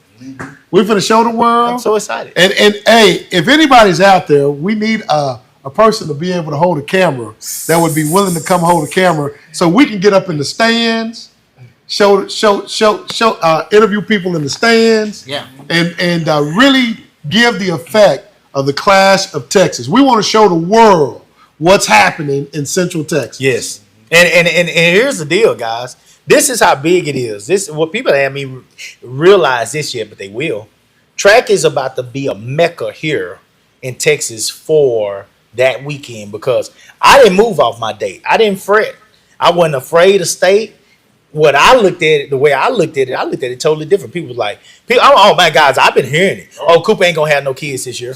We finna show the world. I'm so excited. And hey, if anybody's out there, we need a person to be able to hold a camera that would be willing to come hold a camera, so we can get up in the stands, show interview people in the stands, Yeah. and really give the effect of the Clash of Texas. We want to show the world what's happening in Central Texas. Yes. And here's the deal, guys. This is how big it is. This is what people haven't even realized this yet, but they will. Track is about to be a mecca here in Texas for that weekend because I didn't move off my date. I didn't fret. I wasn't afraid of state. What I looked at it, the way I looked at it totally different. People was like, oh my guys, I've been hearing it. Oh, Cooper ain't gonna have no kids this year.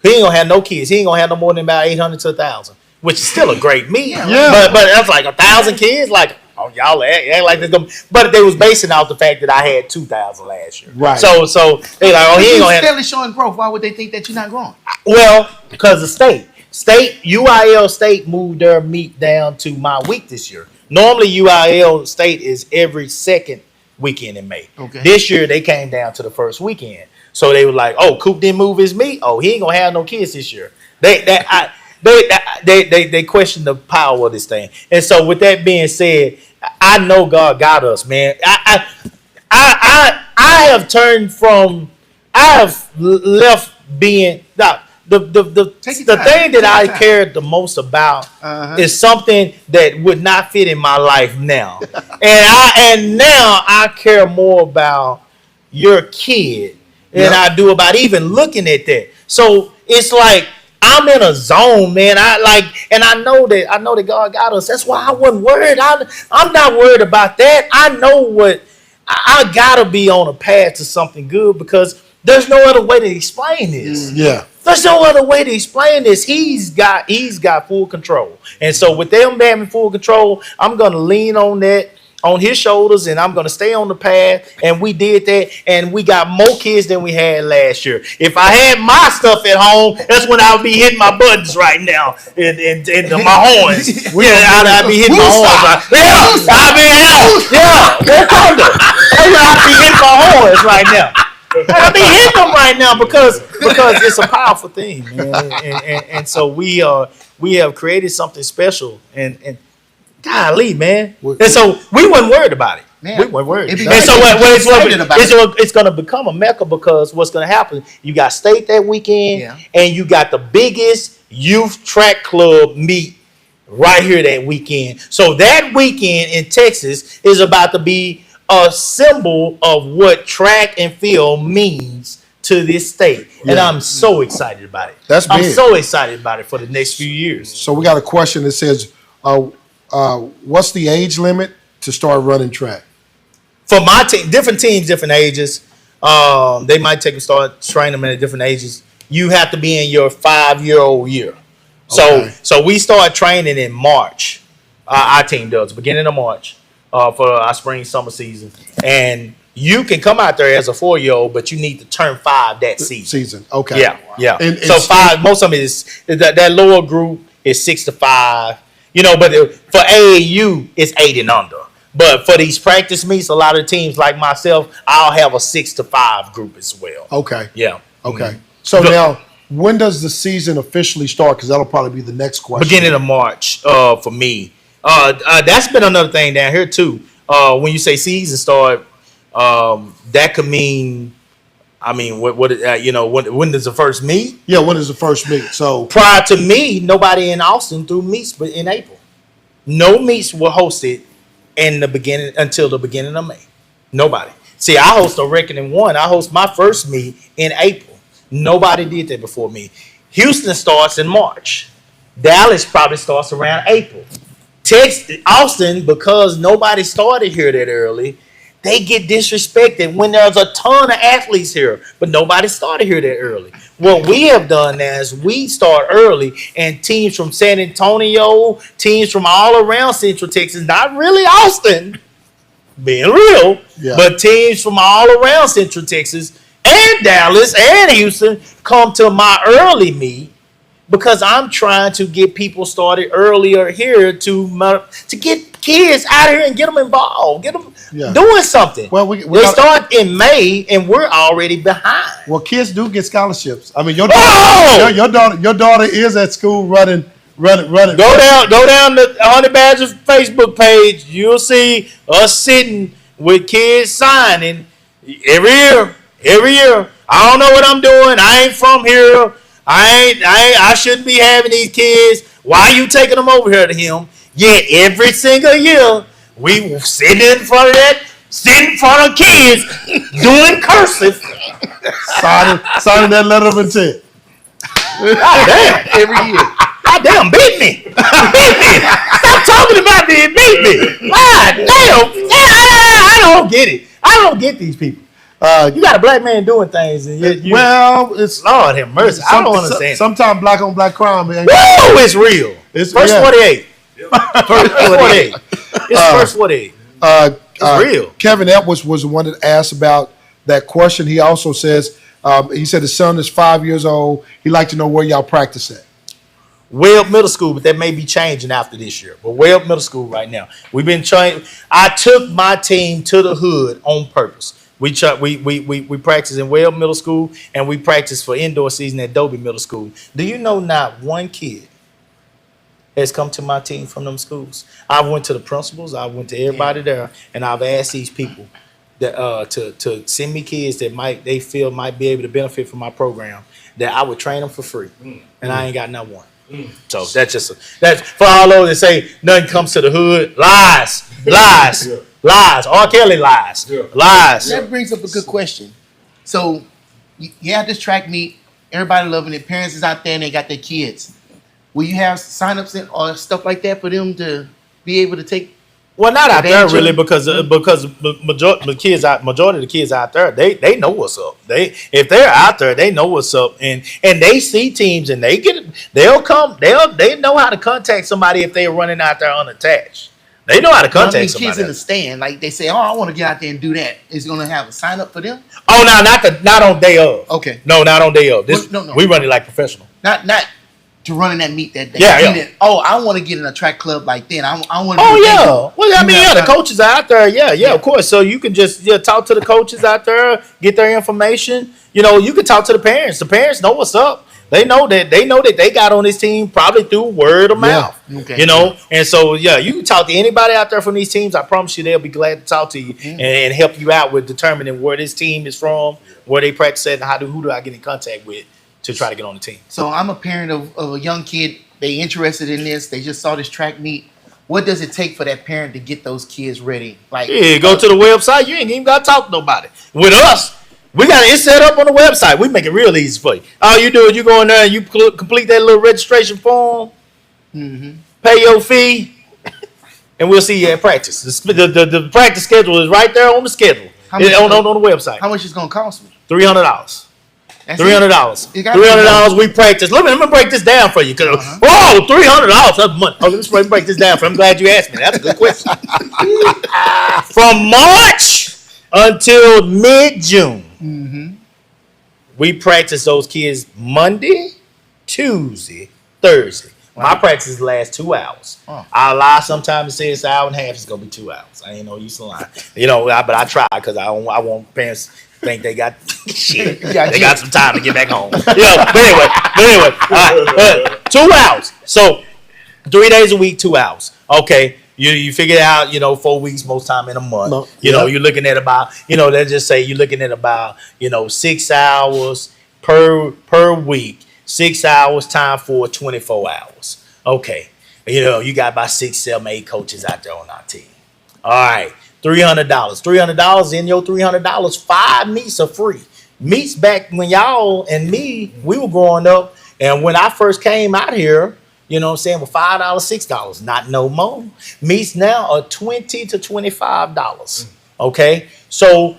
He ain't gonna have no kids. He ain't gonna have no more than about 800 to 1,000, which is still a great meet. Yeah. But that's like 1,000 kids. Like, oh, y'all act like this. But they was basing out the fact that I had 2,000 last year. Right. So they like, oh, he ain't You're gonna have. steadily showing growth. Why would they think that you're not growing? Well, because the state UIL State moved their meet down to my week this year. Normally UIL State is every second weekend in May. Okay. This year they came down to the first weekend. So they were like, "Oh, Coop didn't move his meet. Oh, he ain't gonna have no kids this year." They question the power of this thing. And so with that being said, I know God got us, man. I have turned from. I have left being the Take your time. thing that Take I your time. cared the most about Uh-huh. is something that would not fit in my life now, and now I care more about your kid than I do about even looking at that. So it's like I'm in a zone, man. I know that God got us. That's why I wasn't worried. I'm not worried about that. I know what I gotta be on a path to something good because there's no other way to explain this. Yeah. There's no other way to explain this. He's got full control. And so with them having full control, I'm gonna lean on that. on his shoulders, and I'm going to stay on the path. And we did that, and we got more kids than we had last year. If I had my stuff at home, that's when I would be hitting my buttons right now and my horns. I'd be hitting my horns. I'd be hitting my horns right now. I be hitting them right now because it's a powerful thing, man. And so we have created something special, and golly, man. And so we weren't worried about it. Man, we weren't worried. it'd be And nice so if it's going to become a mecca because what's going to happen? You got state that weekend, and you got the biggest youth track club meet right here that weekend. So that weekend in Texas is about to be a symbol of what track and field means to this state. And I'm so excited about it. I'm so excited about it for the next few years. So we got a question that says, what's the age limit to start running track? For my team, different teams, different ages. They might start training them at different ages. You have to be in your 5-year-old year. So we start training in March. Our team does, beginning of March. For our spring summer season, and you can come out there as a 4-year-old, but you need to turn 5 that season. Okay. Yeah. And so 5. Most of it is that lower group is 6 to 5. But for AAU it's 8 and under. But for these practice meets, a lot of teams like myself, I'll have a 6 to 5 group as well. Okay. Yeah. Okay. Mm-hmm. So now, when does the season officially start? Because that'll probably be the next question. Beginning of March for me. That's been another thing down here too. When you say season start, that could mean, when does the first meet? Yeah, when is the first meet? So prior to me, nobody in Austin threw meets, but in April, no meets were hosted until the beginning of May. Nobody. See, I host a Reckoning 1. I host my first meet in April. Nobody did that before me. Houston starts in March. Dallas probably starts around April. Austin, because nobody started here that early, they get disrespected when there's a ton of athletes here, but nobody started here that early. What we have done now is we start early, and teams from San Antonio, teams from all around Central Texas, not really Austin, being real, but teams from all around Central Texas and Dallas and Houston come to my early meet. Because I'm trying to get people started earlier here to get kids out here and get them involved, get them doing something. Well, they start in May and we're already behind. Well, kids do get scholarships. I mean, your daughter is at school running. Go down the Honey Badger's Facebook page. You'll see us sitting with kids signing every year. I don't know what I'm doing. I ain't from here. I shouldn't be having these kids. Why are you taking them over here to him? Yet every single year we sitting in front of kids doing cursive, signing that letter of intent. God damn, every year. God damn, beat me. Stop talking about me and beat me. God damn. I don't get it. I don't get these people. You got a black man doing things, and it's Lord have mercy. I don't understand. Sometimes black on black crime, man. Woo, it's real. It's first 48. First 48. It's first 48. It's real. Kevin Edwards was the one that asked about that question. He also says he said his son is 5 years old. He'd like to know where y'all practice at. Webb Middle School, but that may be changing after this year. But Webb Middle School right now. We've been trying. I took my team to the hood on purpose. We practice in Webb Middle School, and we practice for indoor season at Dobie Middle School. Do you know not one kid has come to my team from them schools? I went to the principals, I went to everybody there, and I've asked these people that to send me kids that they feel might be able to benefit from my program, that I would train them for free, and I ain't got not one. So that's for all those that say nothing comes to the hood. Lies. Lies. R. Kelly lies. Lies. That brings up a good question. So you have this track meet, everybody loving it, parents is out there and they got their kids. Will you have sign-ups or stuff like that for them to be able to take? Well, not out there really, because majority of the kids out there, they know what's up. If they're out there, they know what's up, and they see teams and they'll know how to contact somebody if they're running out there unattached. They know how to How many contact kids in somebody. the stand? Like they say, oh, I want to get out there and do that. Is it gonna have a sign up for them? Oh, no, not on day of. Okay. No, not on day of. This Well, no. we run it like professional. Not to run in that meet that day. Yeah, yeah. Meaning, oh, I want to get in a track club like then. I want. Oh yeah. Well, I mean, yeah, the coach. coaches are out there. Yeah, of course. So you can just talk to the coaches out there, get their information. You know, you can talk to the parents. The parents know what's up. They know that they got on this team probably through word of mouth. Okay. You know, and so you can talk to anybody out there from these teams. I promise you, they'll be glad to talk to you and help you out with determining where this team is from, where they practice at, and who do I get in contact with to try to get on the team. So I'm a parent of a young kid. They interested in this. They just saw this track meet. What does it take for that parent to get those kids ready? Like, Yeah, go to the website. You ain't even got to talk to nobody. With us, we got it set up on the website. We make it real easy for you. All you do is you go in there and you complete that little registration form, pay your fee, and we'll see you at practice. The practice schedule is right there on the schedule. How much- On the website. how much is gonna cost me? $300. That's $300. It gotta $300. We practice. Let me break this down for you. Cause whoa, $300. That's money. Oh, let me break this down for you. I'm glad you asked me. That's a good question. From March until mid-June, we practice those kids Monday, Tuesday, Thursday. My practice lasts 2 hours. Oh. I lie sometimes and say it's an hour and a half. It's gonna be 2 hours. I ain't no use to lie. You know, but I try because I want parents to think they got shit. Yeah, They got some time to get back home. Yeah, but anyway, all right, 2 hours. So 3 days a week, 2 hours. Okay. You figure it out, 4 weeks most time in a month. No, You're looking at about, let's just say you're looking at about, 6 hours per week. 6 hours time for 24 hours. Okay. You got about 6, 7, 8 coaches out there on our team. All right. $300. $300 in your $300. 5 meets are free. Meets back when y'all and me, we were growing up. And when I first came out here, with $5, $6, not no more. Meets now are $20 to $25. Okay. So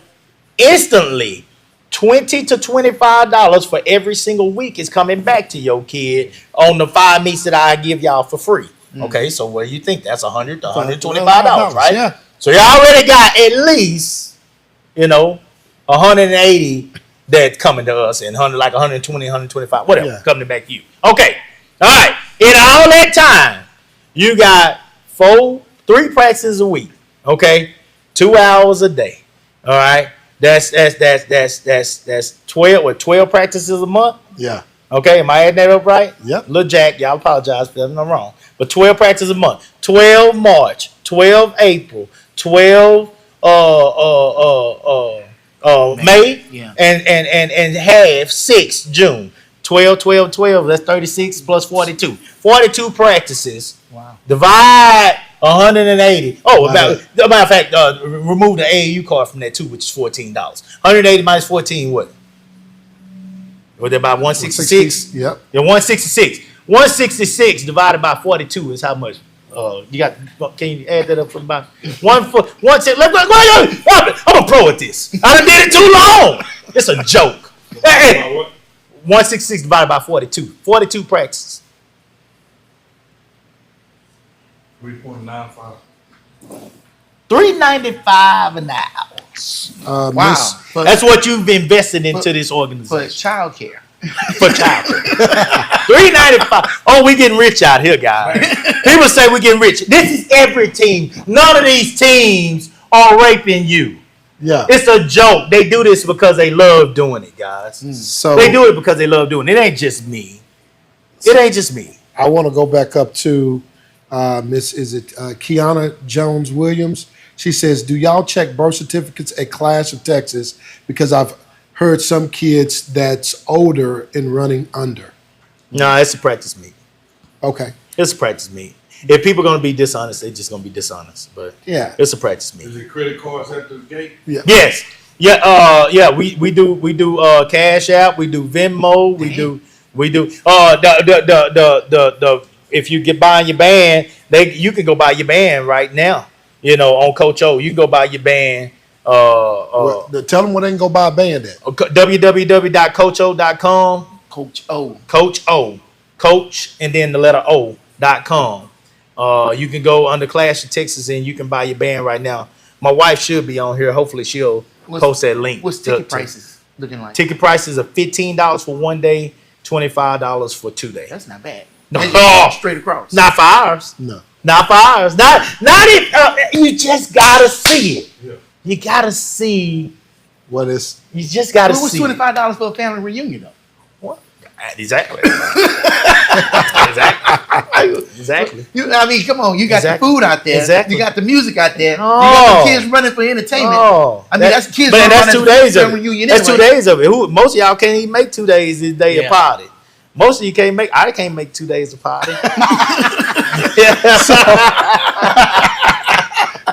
instantly, $20 to $25 for every single week is coming back to your kid on the 5 meets that I give y'all for free. Okay, so what do you think? That's $100 to $125, right? Yeah. So you already got at least, 180 that coming to us and 120, 125, whatever, Yeah. coming back to you. Okay, all right. In all that time, you got 3 practices a week. Okay, 2 hours a day. All right. That's 12 practices a month. Yeah. Okay, am I adding that up right? Yep. Lil Jack, y'all apologize if I'm wrong. But 12 practices a month. 12 March, 12 April, 12 May, Yeah. and half 6 June. 12, 12, 12, that's 36 plus 42. 42 practices. Wow. Divide 180. Oh, Wow. as a matter of fact, remove the AAU card from that too, which is $14. 180 minus 14, what? Was it about 166? Yep. Yeah, 166. 166 divided by 42 is how much? Can you add that up from about 1 foot? I'm a pro at this. I done did it too long. It's a joke. Hey, What? 166 divided by 42. 42 practices. 3.95. $3.95 an hour. Wow. Miss- For, That's what you've invested into this for organization childcare. for childcare. $3.95. Oh, we getting rich out here, guys. People say we getting rich. This is every team. None of these teams are raping you. Yeah. It's a joke. They do this because they love doing it, guys. So They do it because they love doing it. It ain't just me. It ain't just me. I want to go back up to Kiana Jones Williams. She says, "Do y'all check birth certificates at Clash of Texas? Because I've heard some kids that's older and running under." No, it's a practice meet. Okay. It's a practice meet. If people are going to be dishonest, they're just going to be dishonest. But Yeah. it's a practice meet. Is it credit cards at the gate? Yes. Yeah, we do Cash App, we do Venmo, we do the if you get buying your band, you can go buy your band right now. On Coach O. You can go buy your band Tell them where they can go buy a band at. www.coacho.com. Coach O. Coach and then the letter O.com. You can go under Clash of Texas and you can buy your band right now. My wife should be on here. Hopefully she'll post that link. What's ticket prices looking like? Ticket prices are $15 for 1 day, $25 for 2 days. That's not bad. No. Straight across. Not for ours. No. Not for ours. Not if you just gotta see it. Yeah. You gotta see. What is? You just gotta What was see. $25 for a family reunion though? What? Exactly. Exactly. I mean, come on. You got Exactly. the food out there. Exactly. You got the music out there. Oh. You got the kids running for entertainment. Oh, I mean, that's kids. But that's running 2 days for of family it. reunion That's 2 anyway. days of it. Most of y'all can't even make 2 days this day Yeah. of party. Most of you can't make. I can't make 2 days of party.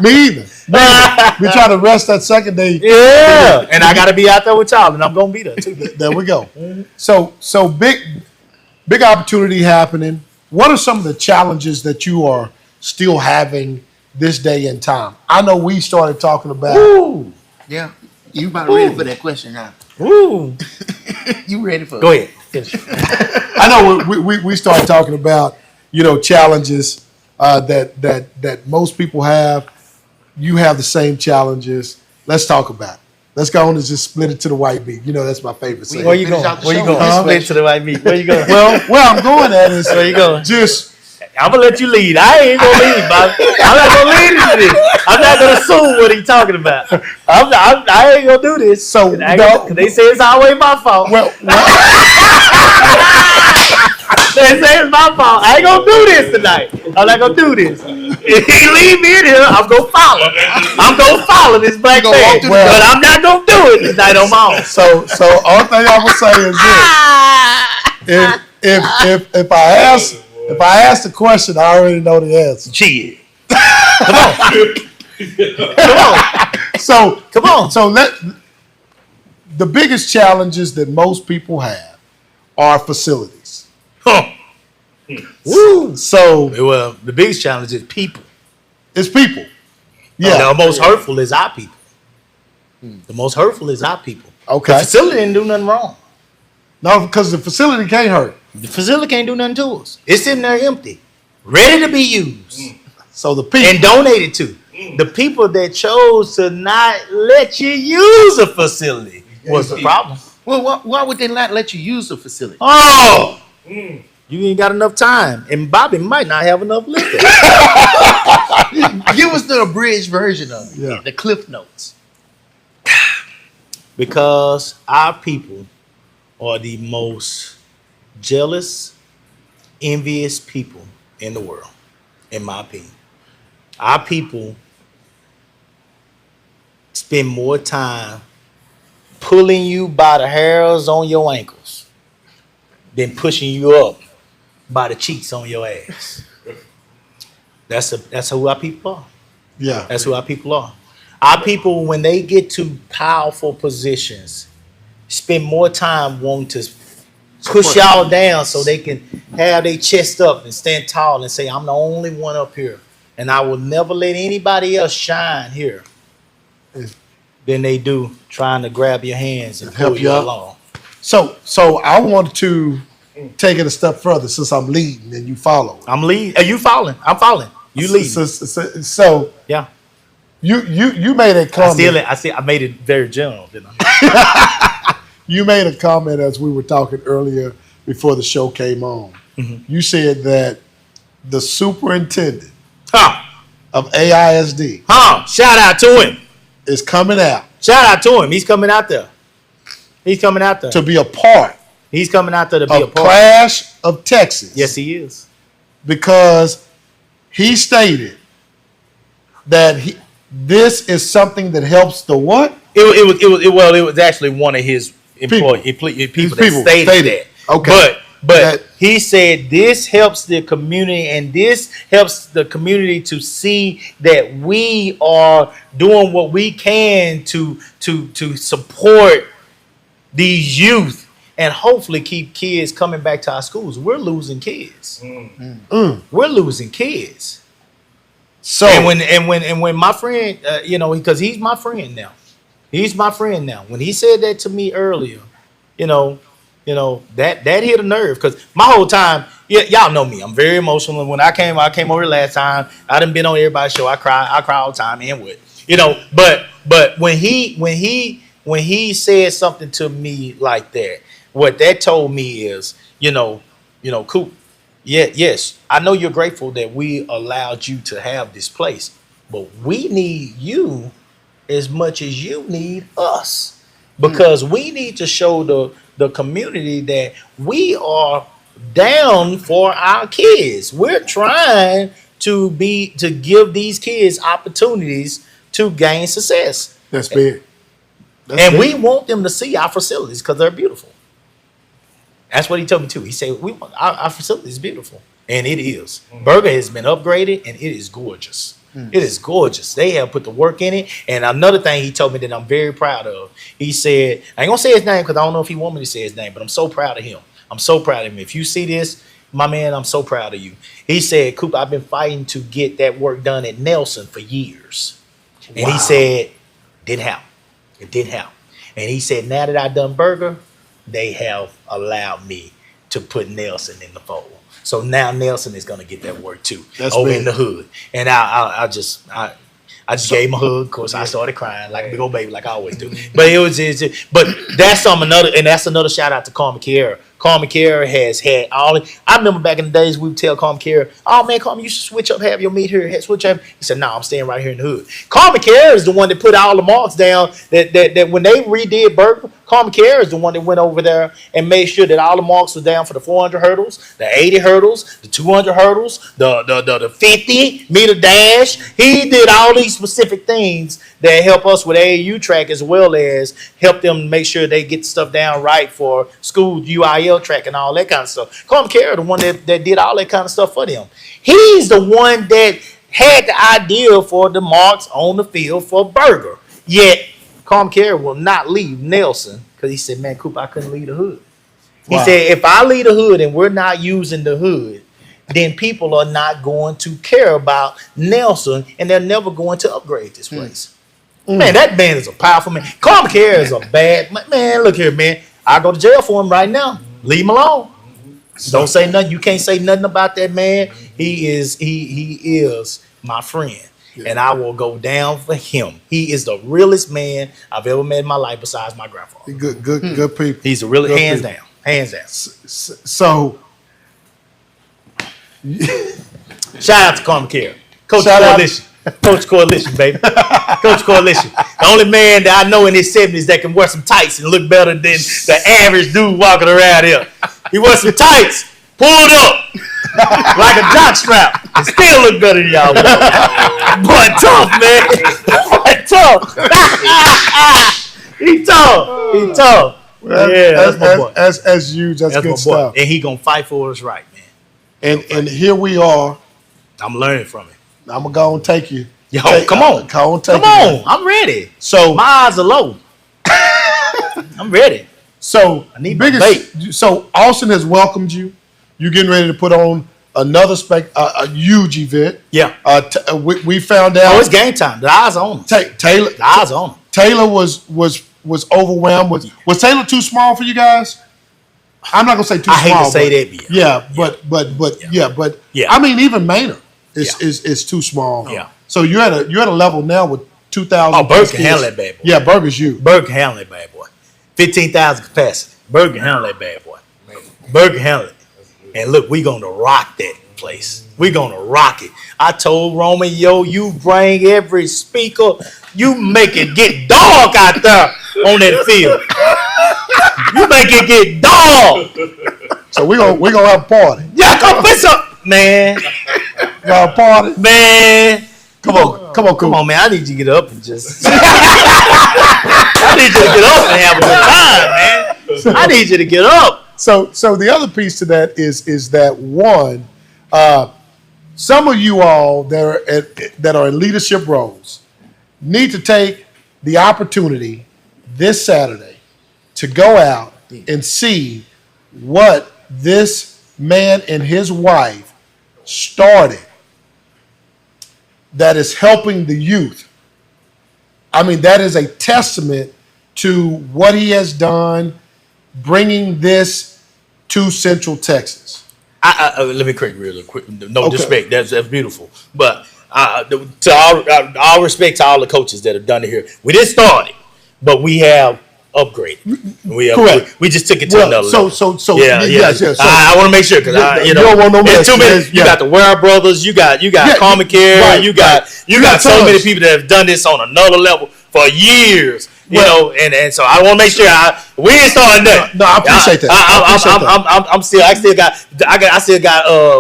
Me either. We try to rest that second day. Yeah, and I gotta be out there with y'all, and I'm gonna be there too. There we go. So big opportunity happening. What are some of the challenges that you are still having this day and time? I know we started talking about. Ooh, Yeah. You about ready for that question now? ooh. You ready for it? Go ahead. I know we started talking about challenges that most people have. You have the same challenges. Let's talk about it. Let's go on and just split it to the white meat. That's my favorite saying. Where you Finish going? out the Where you show going? with this Split to the right meat. Where you going? Well, where I'm going at is Where you going? just I'm gonna let you lead. I ain't gonna lead, Bob. I'm not gonna lead into this. I'm not gonna assume what he's talking about. I ain't gonna do this. So, Cause they say it's always my fault. well, They say it's my fault. I ain't gonna do this tonight. I'm not gonna do this. If he leave me in here, I'm gonna follow. I'm gonna follow this black You gonna man. walk through the But door. I'm not gonna do it tonight on my own. so all thing I'm gonna say is this: if I ask the question, I already know the answer. Shit. So Come on. So the biggest challenges that most people have are facilities. Huh. Woo! So Well, the biggest challenge is people. it's people. Yeah. The most hurtful is our people. The most hurtful is our people. The Okay. facility didn't do nothing wrong. No, because the facility can't hurt. The facility can't do nothing to us. It's sitting there empty, ready to be used So the people. and donated to. The people that chose to not let you use a facility was the problem. Well, why would they not let you use the facility? Oh, you ain't got enough time, and Bobby might not have enough liquor. Give us the abridged version of it. Yeah. The Cliff Notes. Because our people are the most jealous, envious people in the world, in my opinion. Our people spend more time pulling you by the hairs on your ankles than pushing you up by the cheeks on your ass. That's who our people are. Yeah. That's who our people are. Our people, when they get to powerful positions, spend more time wanting to push y'all down so they can have their chest up and stand tall and say, I'm the only one up here. And I will never let anybody else shine here than they do trying to grab your hands and Help pull you you up. along. So I want to take it a step further since I'm leading and you follow. I'm leading. Are you following? I'm following. You lead. So Yeah. you made a comment. I made it very general, didn't I? You made a comment as we were talking earlier before the show came on. Mm-hmm. You said that the superintendent Huh. of AISD Shout out to him. is coming out Shout out to him. He's coming out there. He's coming out there. to be a part He's coming out there to be a of part. Clash of Texas. Yes, he is. Because he stated that this is something that helps the what? It was actually one of his people that stated that. Okay. But That- he said this helps the community, and this helps the community to see that we are doing what we can to support these youth and hopefully keep kids coming back to our schools. We're losing kids. We're losing kids. So And when my friend, because he's my friend now. He's my friend now. When he said that to me earlier, that hit a nerve, because my whole time Yeah, y'all know me. I'm very emotional. When I came over last time. I done been on everybody's show. I cry all the time and with. But when he said something to me like that, what that told me is, Coop, yeah, yes, I know you're grateful that we allowed you to have this place, but we need you as much as you need us, because we need to show the community that we are down for our kids. We're trying to give these kids opportunities to gain success, That's big. and we want them to see our facilities because they're beautiful. That's what he told me too. He said we want our facility is beautiful, and it is. Burger has been upgraded, and it is gorgeous. It is gorgeous. They have put the work in it. And another thing he told me that I'm very proud of. He said, I ain't gonna say his name because I don't know if he want me to say his name, but I'm so proud of him. I'm so proud of him. If you see this, my man, I'm so proud of you. He said, Coop, I've been fighting to get that work done at Nelson for years, and he said, didn't happen. It didn't happen. And he said, now that I done Burger, they have allowed me to put Nelson in the fold. So now Nelson is going to get that work too, over in the hood. And I just gave him a hug. Of course, I started crying like a big old baby, like I always do. But but that's another shout out to Carmen Kiera. Carmen Kiera has had I remember back in the days we would tell Carmen Kiera, oh man, Carmen, you should switch up, have your meet here, switch up. He said, no, I'm staying right here in the hood. Carmen Kiera is the one that put all the marks down that when they redid Burger, Carmen Kiera is the one that went over there and made sure that all the marks were down for the 400 hurdles, the 80 hurdles, the 200 hurdles, the 50 meter dash. He did all these specific things that help us with AAU track, as well as help them make sure they get stuff down right for school UIL track and all that kind of stuff. Carmen Kiera, the one that did all that kind of stuff for them. He's the one that had the idea for the marks on the field for Burger. Yet Carmen Kiera will not leave Nelson because he said, man, Coop, I couldn't leave the hood. He said, if I leave the hood and we're not using the hood, then people are not going to care about Nelson, and they're never going to upgrade this place. Man, that man is a powerful man. Carmen Kiera is a bad man. Look here, man. I go to jail for him right now. Leave him alone. Don't say nothing. You can't say nothing about that man. He is my friend. And I will go down for him. He is the realest man I've ever met in my life besides my grandfather. Good people. He's the realest, hands people. down. Hands down. So Shout out to Carmen Kiera. Coach Shout out. Coalition. Coach Coalition, baby. Coach Coalition. The only man that I know in his 70s that can wear some tights and look better than the average dude walking around here. He wears some tights, pulled up like a jock strap, and still look better than y'all. Boy, tough, man. Boy, tough. He tough. He tough. Yeah, that's my boy. That's huge. That's That's good my boy. stuff. And he gonna fight for us right, man. And here we are. I'm learning from him. I'm gonna go and take you. Yo, come on. Come on, I'm ready. So My eyes are low. I'm ready. So I need my bait. So Austin has welcomed you. You're getting ready to put on another a huge event. Yeah. We found out. Oh, it's game time. The eyes are on him. Taylor. The eyes are on him. Taylor was overwhelmed. Was Taylor too small for you guys? I'm not gonna say too small. I hate to say that, but but Yeah. I mean, even Maynard is too small. Yeah. So you're at a level now with 2,000. Oh, Burger can handle that bad boy. Yeah, Burger's you. Burger can handle that bad boy. 15,000 capacity. Burger can handle that bad boy. Burger can handle it. And look, we gonna rock that place. We gonna rock it. I told Roman, yo, you bring every speaker, you make it get dark out there on that field. You make it get dark. So we gonna have a party. Yeah, come fix up, man. Have a party. Man. Come on, Come on, man. I need you to get up and just. I need you to get up and have a good time, man. I need you to get up. So the other piece to that is that one, some of you all that are in leadership roles need to take the opportunity this Saturday to go out and see what this man and his wife started that is helping the youth. I mean, that is a testament to what he has done bringing this to Central Texas. Let me correct real quick. No Okay. disrespect. That's beautiful. But to all respect to all the coaches that have done it here. We didn't start it, but we have upgraded. Correct. We just took it to Well, another so- level. so- yeah. yes, yes, so- I want to make sure because You don't want no there's mess, too many. yes, You yeah. got the Ware brothers. You got Yeah, Karma Care. right, You got got so many tons. people that have done this on another level for years. You know, and so I want to make sure we ain't starting nothing. No, I appreciate that.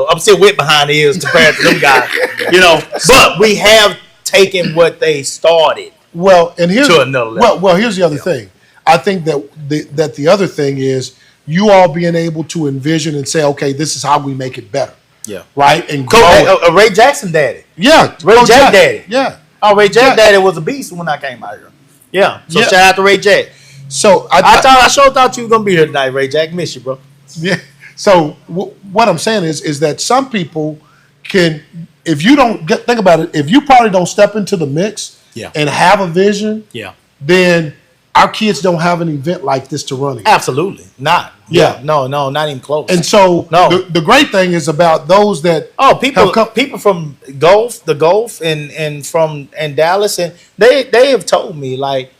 I'm still wet behind the ears compared to them guys. You know, but we have taken what they started. Well, and here's To another level. Well, here's the other thing. I think that the other thing is you all being able to envision and say, okay, this is how we make it better, Yeah. right? And Coach, grow it. Ray Jackson daddy. Yeah, Ray Coach Jack Jack. daddy. Yeah. Oh, Ray Jack Yeah. daddy was a beast when I came out here. Yeah. So Yeah. shout out to Ray Jack. So I sure thought you were gonna be here tonight, Ray Jack. Miss you, bro. yeah. So what I'm saying is that some people can, if you don't think about it, if you probably don't step into the mix Yeah. and have a vision, Yeah. then our kids don't have an event like this to run against. Absolutely not. Yeah. No, not even close. And so No. the great thing is about those that people have come- people from the Gulf and Dallas, and they have told me, like,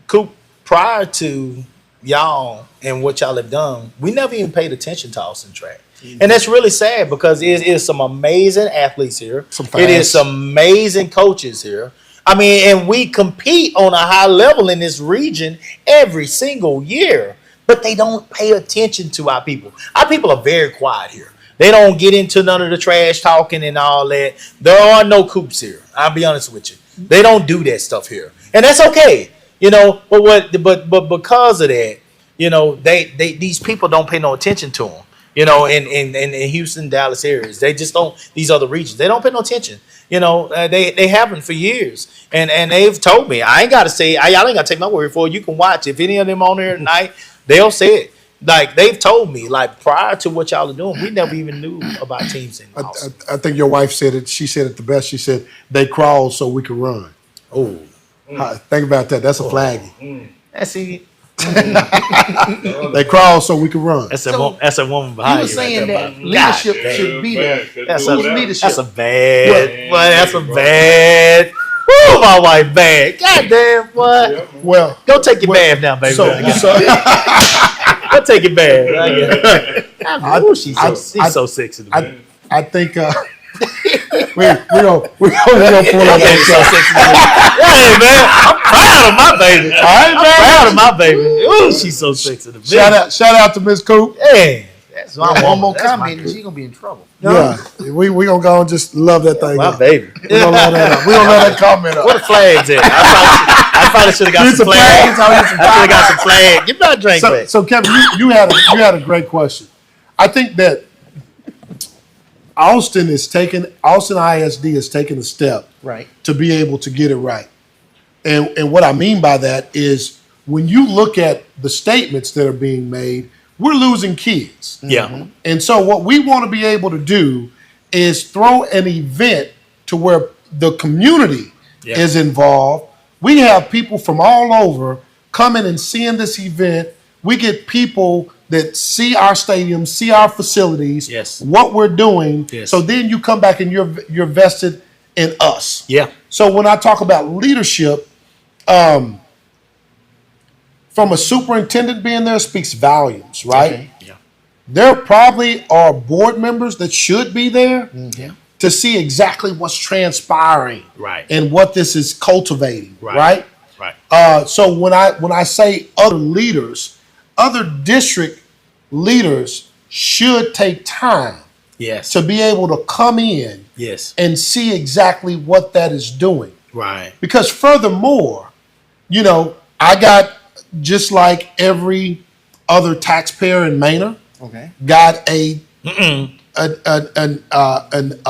Coop, prior to y'all and what y'all have done, we never even paid attention to Austin track. And that's really sad because it is some amazing athletes here. It is some amazing coaches here. I mean, and we compete on a high level in this region every single year, but they don't pay attention to our people. Our people are very quiet here. They don't get into none of the trash talking and all that. There are no Coops here. I'll be honest with you. They don't do that stuff here, and that's okay. You know, but because of that, you know, these people don't pay no attention to them. You know, in Houston, Dallas areas, they just don't. These other regions, they don't pay no attention. You know, they haven't for years, and they've told me, I ain't got to say, y'all ain't got to take my word for it. You can watch if any of them on there tonight, they'll say it. Like, they've told me, like, prior to what y'all are doing, we never even knew about teams in Austin. I think your wife said it. She said it the best. She said they crawl so we can run. Oh, Think about that. That's a flaggy. that's it. They crawl so we can run. That's So, a woman You behind were you. saying right there, that bro. leadership God damn. should be there. That's Who's a leadership? That's a bad. Boy, that's a bad. Woo, my wife bad. God damn, boy. Well, Go take your bath now, baby. so Go take your bath. Ooh, she's so sexy to me. I think we're gonna pull up Baby's so that. sexy to me. Hey, man, I'm proud of my baby. All right, I'm man. proud of my baby. Ooh, she's so sexy to me. Shout out to Miss Coop. Hey, that's my One woman. more That's my comment, and Coop. she's gonna be in trouble. Yeah, we gonna go and just love that thing. My up. baby. We gonna love that up. We gonna let that comment up. Where the flags at? I probably should have got Need some some flags. flags. I should have got some flags. Give me that drink back. So Kevin, you had a great question. I think that Austin ISD has taken a step Right. to be able to get it right. And what I mean by that is when you look at the statements that are being made, we're losing kids. Yeah. And so what we want to be able to do is throw an event to where the community Yeah. is involved. We have people from all over coming and seeing this event. We get people that see our stadium, see our facilities, Yes. what we're doing. Yes. So then you come back and you're vested in us. Yeah. So when I talk about leadership, from a superintendent being there speaks volumes, right? Okay. Yeah. There probably are board members that should be there Yeah. to see exactly what's transpiring Right. and what this is cultivating, Right. right? Right. So when I say other leaders, other district leaders should take time Yes. to be able to come in Yes. and see exactly what that is doing. Right. Because furthermore, you know, I got, just like every other taxpayer in Manor, Okay. got a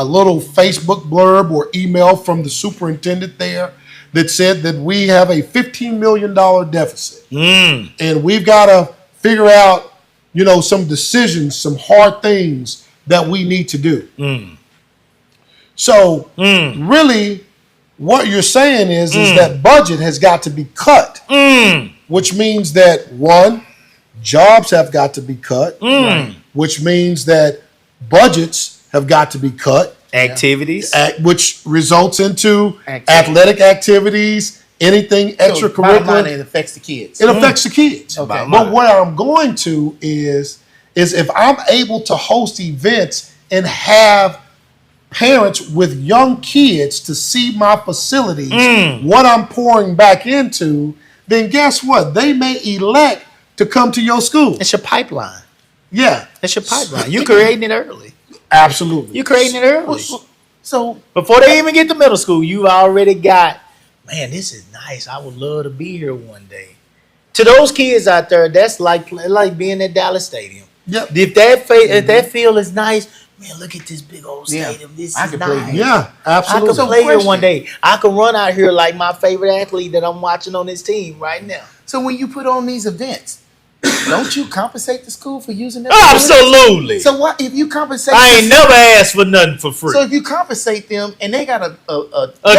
little Facebook blurb or email from the superintendent there that said that we have a $15 million deficit. And we've got to figure out, you know, some decisions, some hard things that we need to do. So really what you're saying is that budget has got to be cut, which means that one, jobs have got to be cut, which means that budgets have got to be cut, Activities. which results into Activities. athletic activities, anything So, bottom line, extracurricular. it affects the kids. It affects the kids. Okay. But where I'm going to is if I'm able to host events and have parents with young kids to see my facilities, what I'm pouring back into, then guess what? They may elect to come to your school. It's your pipeline. Yeah, It's your pipeline. You creating it early. absolutely. You creating it early. So Before they even get to middle school, you already got, man, this is nice. I would love to be here one day. To those kids out there, that's like being at Dallas Stadium. Yep. If that field is nice, man, look at this big old Yeah. stadium. This I is could play nice. here. Yeah, I absolutely. could play here question. one day. I could run out here like my favorite athlete that I'm watching on this team right now. So when you put on these events, don't you compensate the school for using that? Absolutely. So what if you compensate? I ain't never asked for nothing for free. So if you compensate them and they got A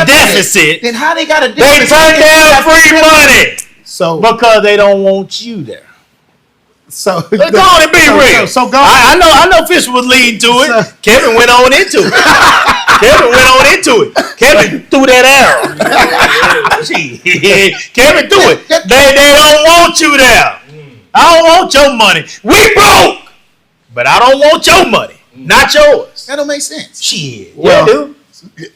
deficit. then how they got a They deficit? turn down free money So, because they don't want you there. so Go on and be real. So go. I know Fish was leading to it. So- Kevin went on into it. Kevin threw that arrow. Shit. Kevin threw it. They don't want you there. I don't want your money. We broke, but I don't want your money. Not yours. That don't make sense. Shit. Well, yeah, dude.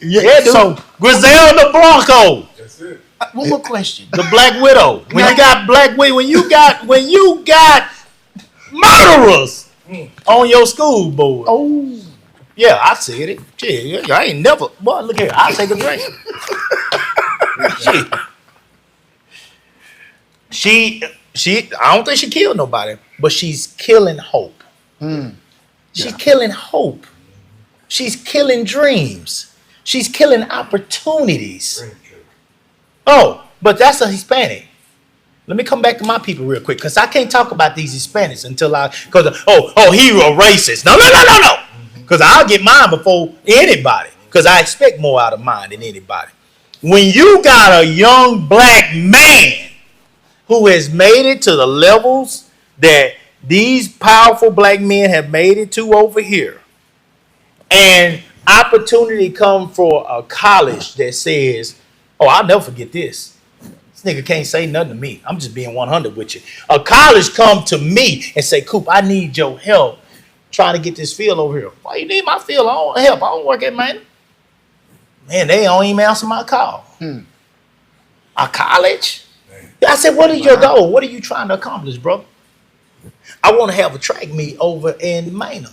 yeah, Yeah, dude. so Griselda Blanco. That's it. One more question. The Black Widow. When you got Black Widow, when you got murderers on your school board. Oh, Yeah, I said it. Shit, I ain't never. Boy, look here. I'll take a drink. She. I don't think she killed nobody, but she's killing hope. She's killing hope. She's killing dreams. She's killing opportunities. Oh, but that's a Hispanic. Let me come back to my people real quick, because I can't talk about these Hispanics until because he a racist. No. Because I'll get mine before anybody, because I expect more out of mine than anybody. When you got a young black man who has made it to the levels that these powerful black men have made it to over here, and opportunity come for a college that says, oh, I'll never forget this. This nigga can't say nothing to me. I'm just being 100 with you. A college come to me and say, Coop, I need your help trying to get this field over here. Why you need my field? I don't help. I don't work at man. Man, they don't even answer my call. A college? I said, what is your goal? What are you trying to accomplish, bro? I want to have a track meet over in Manor.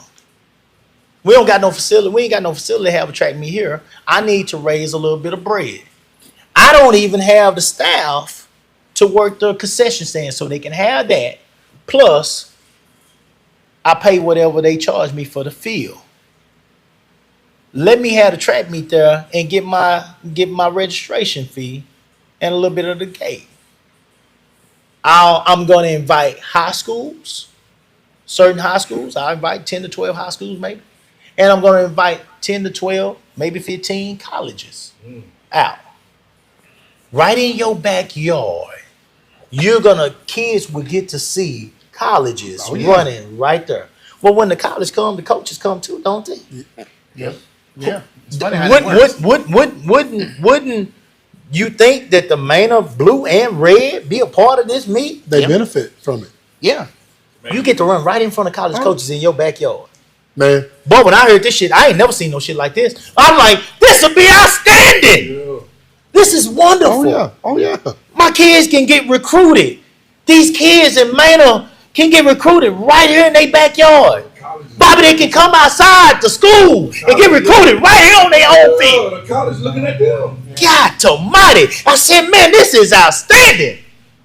We don't got no facility. We ain't got no facility to have a track meet here. I need to raise a little bit of bread. I don't even have the staff to work the concession stand so they can have that. Plus, I pay whatever they charge me for the field. Let me have the track meet there and get my registration fee and a little bit of the gate. I'm going to invite high schools, certain high schools. I invite 10 to 12 high schools maybe. And I'm going to invite 10 to 12, maybe 15 colleges out. Right in your backyard, kids will get to see colleges running right there. Well, when the college come, the coaches come too, don't they? yeah. It's funny how that works. Wouldn't you think that the Manor blue and red be a part of this meet? they benefit from it, Yeah. You get to run right in front of college coaches in your backyard. man. Boy, when I heard this shit, I ain't never seen no shit like this. I'm like, this will be outstanding. Yeah. This is wonderful. Oh yeah. My kids can get recruited. These kids in Manor can get recruited right here in their backyard. Bobby, they can come outside to school and get recruited right here on their own field. The college looking at them. God almighty. I said, man, this is outstanding.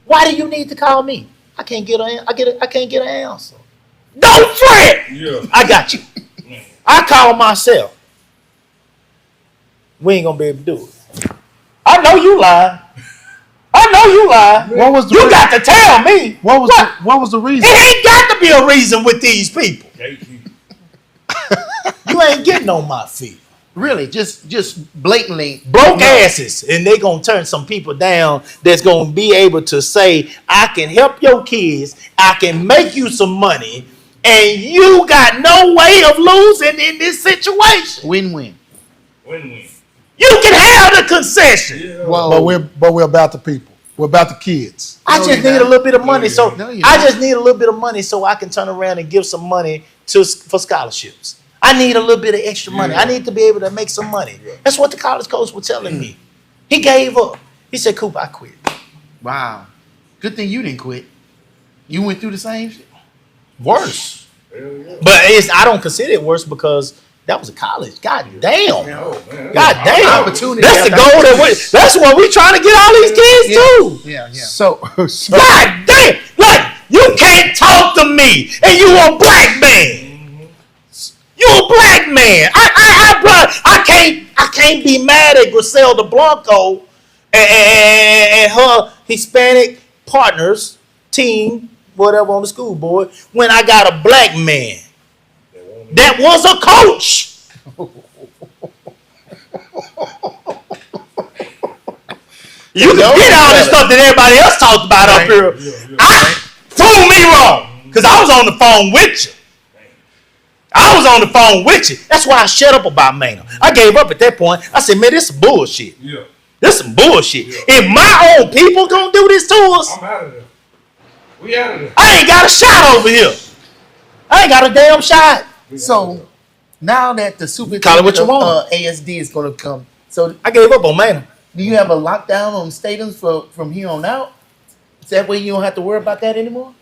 Why do you need to call me? I can't get an answer. Don't fret. Yeah. I got you. I call myself. We ain't gonna be able to do it. I know you lying. What was the You got to tell me. what was the reason? It ain't got to be a reason with these people. Gatekeeper. You ain't getting on my feet. Really, just blatantly Broke asses, and they gonna turn some people down that's gonna be able to say, I can help your kids, I can make you some money, and you got no way of losing in this situation. Win-win. Win-win. You can have the concession. Yeah. Whoa. But we're about the people. We're about the kids. I No, just you're need not. a little bit of money, so No, you're I not. just need a little bit of money so I can turn around and give some money for scholarships. I need a little bit of extra money. Yeah. I need to be able to make some money. That's what the college coach was telling me. He gave up. He said, "Cooper, I quit." Wow. Good thing you didn't quit. You went through the same shit. Worse, Hell yeah. but I don't consider it worse because that was a college. God damn. Oh, man. God damn. Opportunity. That's the goal that's what we trying to get all these kids to. Yeah, yeah. So God damn! Like you can't talk to me, and you a black man. You a black man. I can't be mad at Griselda Blanco and her Hispanic partners, team, whatever on the school board when I got a black man that was a coach. You can get all this stuff that everybody else talked about up here. Prove me wrong, because I was on the phone with you. I was on the phone with you. That's why I shut up about Maynard. I gave up at that point. I said, man, this is bullshit. Yeah. This some bullshit. Yeah. If my own people gonna do this to us, I'm out of there. We out of there. I ain't got a shot over here. I ain't got a damn shot. So now that the Call it what superintendent you of want. ASD is going to come, so I gave up on Maynard. do you have a lockdown on stadiums from here on out? Is that way you don't have to worry about that anymore?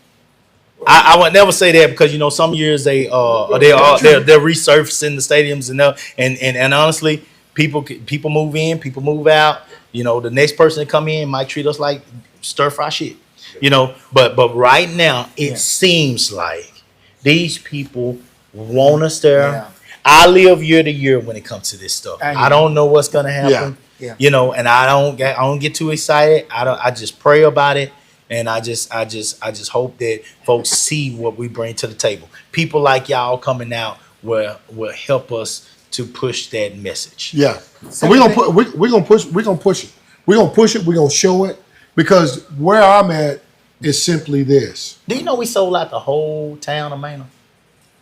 I would never say that because some years they're resurfacing the stadiums and honestly people move in, people move out. The next person that come in might treat us like stir fry shit. But right now it seems like these people want us there. Yeah. I live year to year when it comes to this stuff. I hear I don't know what's gonna happen. Yeah. And I don't get too excited. I just pray about it. And I just hope that folks see what we bring to the table. People like y'all coming out will help us to push that message. yeah, so we're gonna push it. We're gonna push it. We're gonna show it because where I'm at is simply this. Do you know we sold out the whole town of Maynard?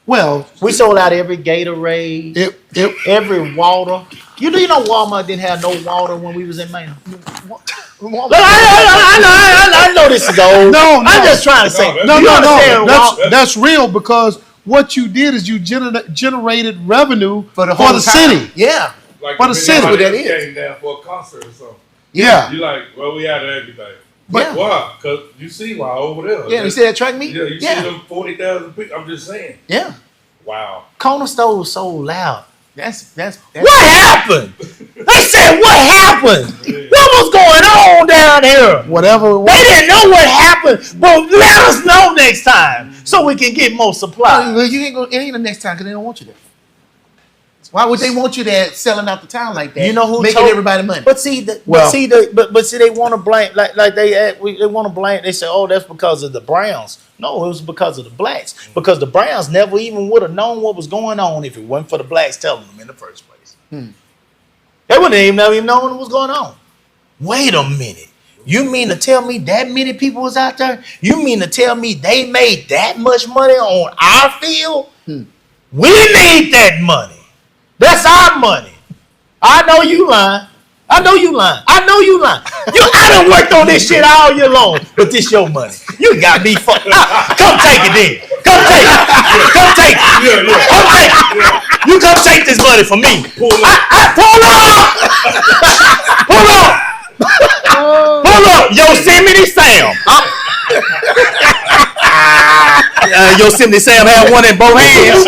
Well, We sold out every Gatorade, every water. Do you know Walmart didn't have no water when we was in Maynard? Look, I know this is old. No, I'm just trying to say. No, you understand, no. That's real because what you did is you generated revenue For the for whole the town. city. Yeah. Like What a if city. anybody What that else is. came down for a concert or something. Yeah, You like, well, we out of everything. But Why? Because you see why over there. yeah, you see that track meet? Yeah, you see Yeah. them 40,000 people. I'm just saying. Yeah. Wow. Corner store was sold out. That's What happened? They said, what happened? Yeah. What was going on down here? whatever. They didn't know what happened, but let us know next time so we can get more supply. Well, you ain't go. It ain't the next time because they don't want you there. Why would they want you there selling out the town like that? You know who making told- everybody money? But see, they want to blame they want to blame. They say, oh, that's because of the Browns. No, it was because of the blacks. Because the Browns never even would have known what was going on if it wasn't for the blacks telling them in the first place. They wouldn't even never even known what was going on. Wait a minute. You mean to tell me that many people was out there? You mean to tell me they made that much money on our field? We need that money. That's our money. I know you lying. I know you lying. I done worked on this shit all year long, but this your money. You got me fucked up. Come take it then. Come take it. Come take it. Yeah. Come take it. You come take this money from me. Pull up. Pull up. Pull up. Pull up. Yosemite Sam. Yosemite Sam had one in both hands.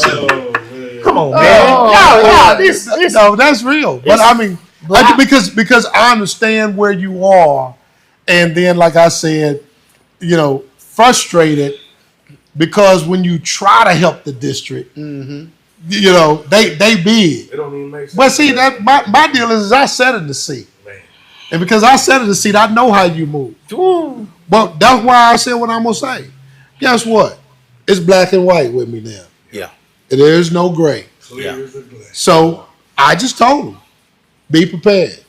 Oh, man. Come on, man. This. No, that's real. But I mean, because I understand where you are, and then like I said, frustrated because when you try to help the district, they bid. It don't even make sense. But see, that my deal is I set in the seat, Man. and because I set in the seat, I know how you move. But that's why I said what I'm gonna say. Guess what? It's black and white with me now. Yeah. There is no gray. Clear as a glass. So I just told them, be prepared.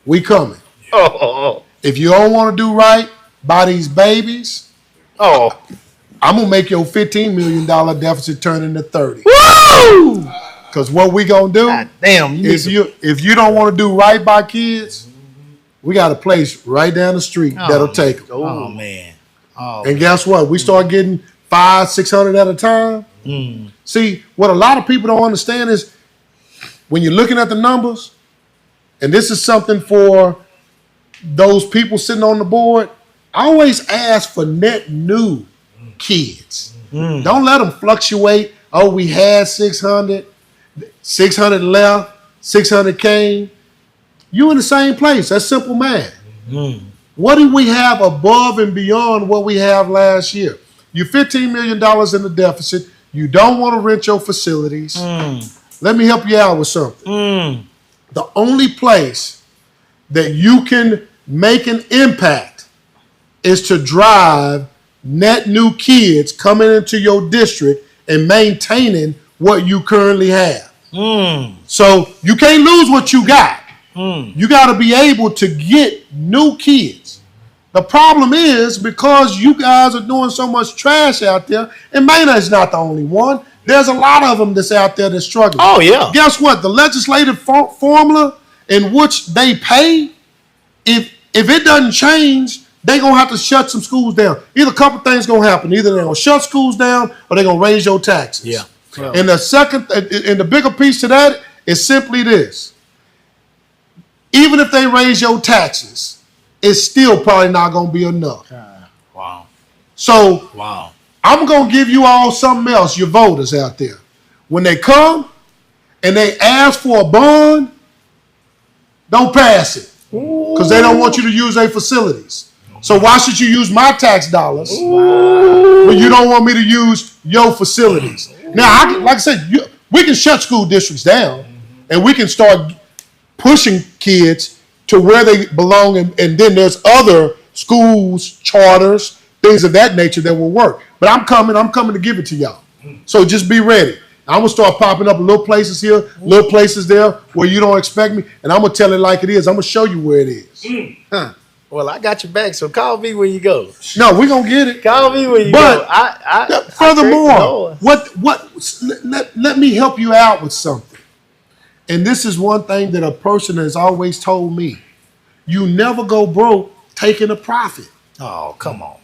We coming. Oh. If you don't want to do right by these babies, Oh, I'm gonna make your $15 million deficit turn into 30. woo! Because what we gonna do? God damn, you need If you don't want to do right by kids, we got a place right down the street that'll take them. Oh man. Oh. And guess what? We start getting 500-600 at a time. See, what a lot of people don't understand is when you're looking at the numbers, and this is something for those people sitting on the board, I always ask for net new kids. Don't let them fluctuate. Oh, we had 600 left, 600 came. You in the same place. That's simple math. What do we have above and beyond what we have last year? You're $15 million in the deficit. You don't want to rent your facilities. Let me help you out with something. The only place that you can make an impact is to drive net new kids coming into your district and maintaining what you currently have. So you can't lose what you got. You got to be able to get new kids. The problem is because you guys are doing so much trash out there, and Mena is not the only one. There's a lot of them that's out there that's struggling. Oh yeah. Guess what? The legislative formula in which they pay, if it doesn't change, they're going to have to shut some schools down. Either a couple things going to happen. Either they're going to shut schools down or they're going to raise your taxes. Yeah. And the bigger piece to that is simply this. Even if they raise your taxes, it's still probably not going to be enough. Wow. So Wow. I'm going to give you all something else, your voters out there. When they come and they ask for a bond, don't pass it because they don't want you to use their facilities. So why should you use my tax dollars when you don't want me to use your facilities? Now, like I said, we can shut school districts down and we can start pushing kids to where they belong. And then there's other schools, charters, things of that nature that will work. But I'm coming to give it to y'all. So just be ready. I'm going to start popping up little places here, little places there where you don't expect me. And I'm going to tell it like it is. I'm going to show you where it is. Well, I got your back, so call me when you go. No, we're going to get it. Call me when you But go. furthermore, let me help you out with something. And this is one thing that a person has always told me. You never go broke taking a profit. Oh, come on.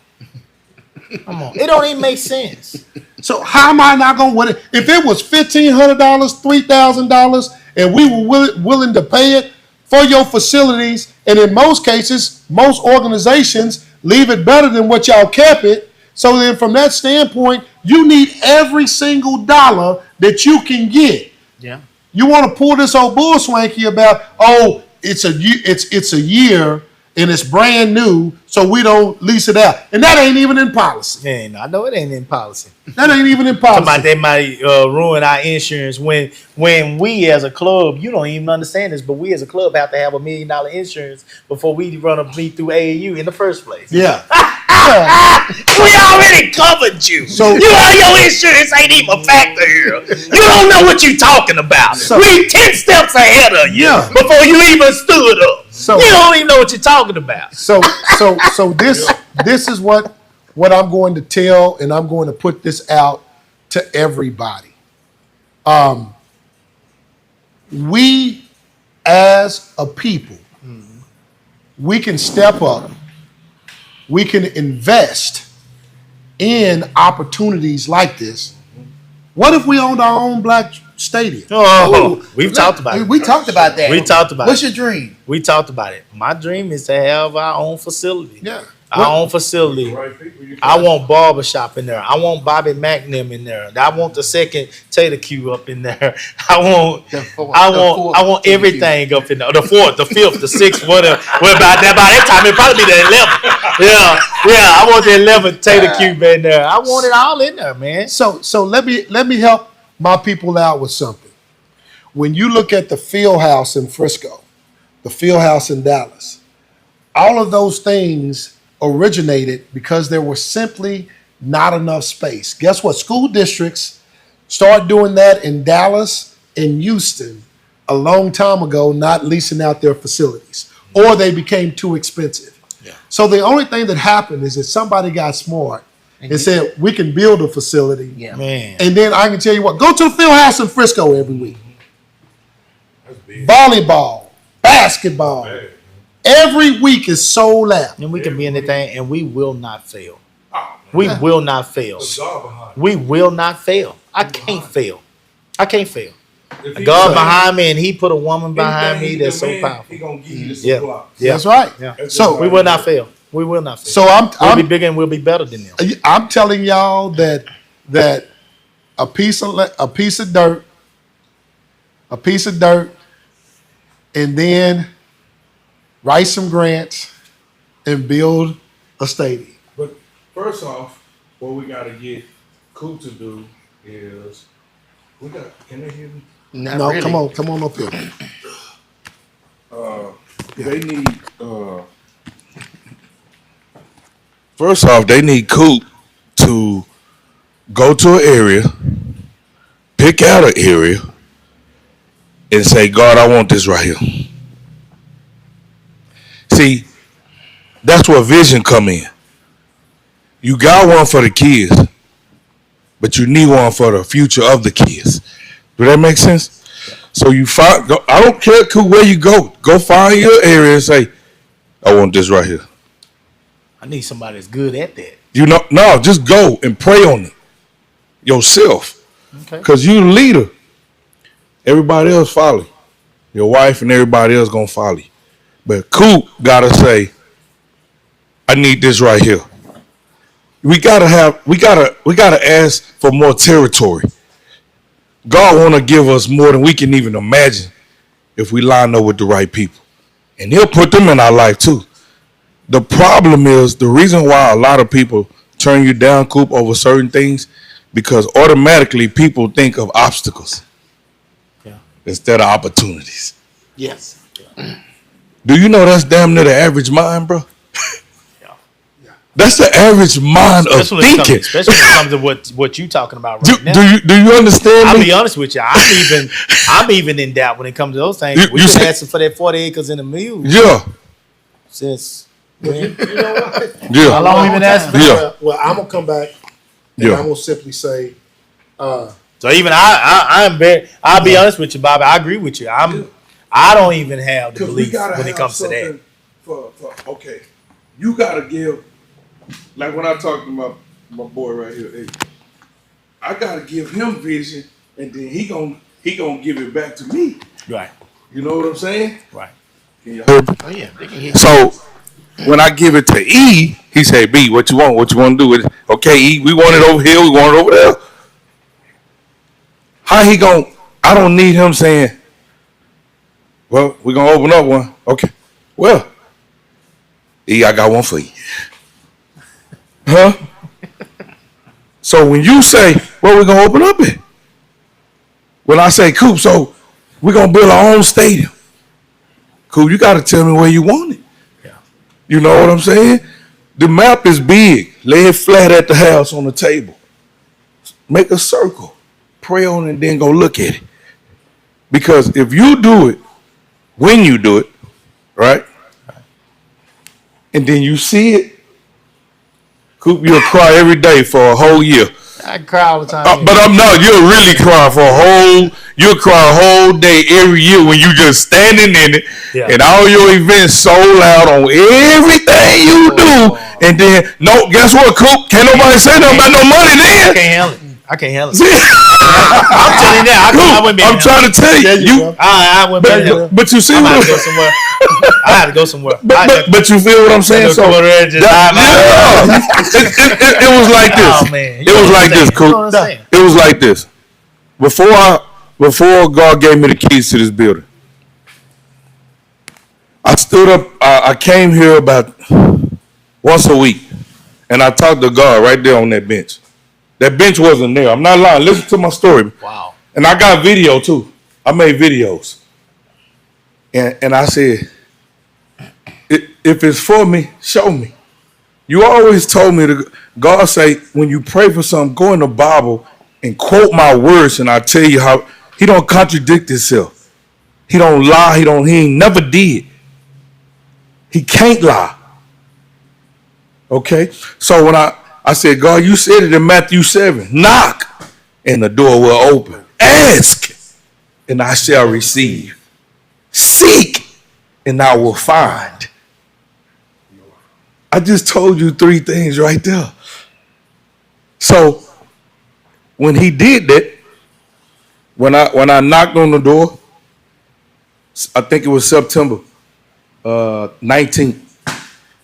Come on. It don't even make sense. So how am I not going to win it? If it was $1,500, $3,000, and we were willing to pay it for your facilities, and in most cases, most organizations leave it better than what y'all kept it. So then from that standpoint, you need every single dollar that you can get. Yeah. You want to pull this old bull swanky about, oh, it's a year and it's brand new, so we don't lease it out. And that ain't even in policy. Man, I know it ain't in policy. That ain't even in policy. Somebody they might ruin our insurance when we as a club, you don't even understand this, but we as a club have to have $1 million insurance before we run a meet through AAU in the first place. Yeah. We already covered you. So Your insurance ain't even a factor here. You don't know what you're talking about. We 10 steps ahead of you before you even stood up. So you don't even know what you're talking about. So this is what I'm going to tell, and I'm going to put this out to everybody. We as a people, we can step up. We can invest in opportunities like this. What if we owned our own black stadium? We've talked about it. We talked about that. We talked about What's it. your dream? We talked about it. My dream is to have our own facility. Yeah. Our own facility. Right people you I want barbershop in there. I want Bobby McNim in there. I want the second Tater Q up in there. I want everything up in there. The fourth, the fifth, the sixth, whatever. Well, by that time it'll probably be the 11th. Yeah. I want the 11th Tater Cube in there. I want it all in there, man. So let me help my people out with something. When you look at the field house in Frisco, the field house in Dallas, all of those things originated because there was simply not enough space. Guess what? School districts started doing that in Dallas and Houston a long time ago, not leasing out their facilities, or they became too expensive. Yeah. So the only thing that happened is that somebody got smart and said, we can build a facility. Yeah. Man. And then I can tell you what, go to the field house in Frisco every week. That's big. Volleyball, basketball. Man. Every week is sold out. And we can be in the thing, and we will not fail. Oh, We will not fail. there's God behind We will not fail. I can't fail. I can't fail. it. If he God say behind me, and He put a woman behind anything me he that's so demand, powerful. He gonna give you the Yeah. supply. Yeah. That's right. Yeah. That's So, just We how will he not do it. fail. We will not fail. So We'll be bigger and we'll be better than them. I'm telling y'all that a piece of dirt, and then write some grants and build a stadium. But first off, what we gotta get Coop to do is can they hear me? Not No, really. come on up here. They need first off, they need Coop to go to an area, pick out an area, and say, God, I want this right here. See, that's where vision come in. You got one for the kids, but you need one for the future of the kids. Do that make sense? So you find, I don't care where you go. Go find your area and say, I want this right here. I need somebody that's good at that. You know, no, just go and pray on it yourself. Okay. Because you the leader. Everybody else follow you. Your wife and everybody else gonna follow you. But Coop gotta say, I need this right here. We gotta ask for more territory. God wanna give us more than we can even imagine if we line up with the right people. And He'll put them in our life too. The problem is the reason why a lot of people turn you down, Coop, over certain things, because automatically people think of obstacles instead of opportunities. Yes. Do you know that's damn near the average mind, bro? That's the average mind of Especially when it comes, thinking. especially when it comes to what you talking about right now. Do you understand I'll me? be honest with you. I'm even in doubt when it comes to those things. You We've been say- asking for that 40 acres in the mule Yeah, since when? You know what? How yeah, long we been asking for? yeah, Well, I'm gonna come back and Yeah. I'm gonna simply say, So even I'm very. I'll be honest with you, Bobby. I agree with you. I don't even have the because we belief gotta when it have comes to something that. for okay. You gotta give, like when I talked to my boy right here, hey, I gotta give him vision, and then he gonna give it back to me. Right. You know what I'm saying? Right. Can you hear me? Oh yeah. They can hear. So when I give it to E, he say, B, what you want? What you want to do with it? Okay, E, we want it over here. We want it over there. How he gon' I don't need him saying, well, we're going to open up one. Okay. Well, E, I got one for you. Huh? So when you say, well, we're going to open up it. When I say, Coop, so we're going to build our own stadium. Coop, you got to tell me where you want it. You know what I'm saying? The map is big. Lay it flat at the house on the table. Make a circle. Pray on it and then go look at it. Because if you do it, when you do it, right? And then you see it, Coop, you'll cry every day for a whole year. I cry all the time. But I'm not, you'll really cry you'll cry a whole day every year when you just standing in it and all your events sold out on everything you do. And then, no, guess what, Coop? Can't nobody say nothing about no money I then. can't handle it. I can't handle it. See? I'm telling you now. I Coop, wouldn't be able I'm to trying to tell you, I wouldn't be able to handle it. but you see I what had I'm to go somewhere. I had to go somewhere. but you feel what I'm saying? So, it was like this. Oh, man. It was like this, You know what Coop. I'm saying? It was like this. Before God gave me the keys to this building, I stood up. I came here about once a week, and I talked to God right there on that bench. That bench wasn't there. I'm not lying. Listen to my story. Wow. And I got video too. I made videos. And I said, if it's for me, show me. You always told me God say, when you pray for something, go in the Bible and quote my words, and I tell you how he don't contradict himself. He don't lie. He ain't never did. He can't lie. Okay? So when I said, God, you said it in Matthew 7. Knock, and the door will open. Ask, and I shall receive. Seek, and I will find. I just told you 3 things right there. So when he did that, when I knocked on the door, I think it was September 19th,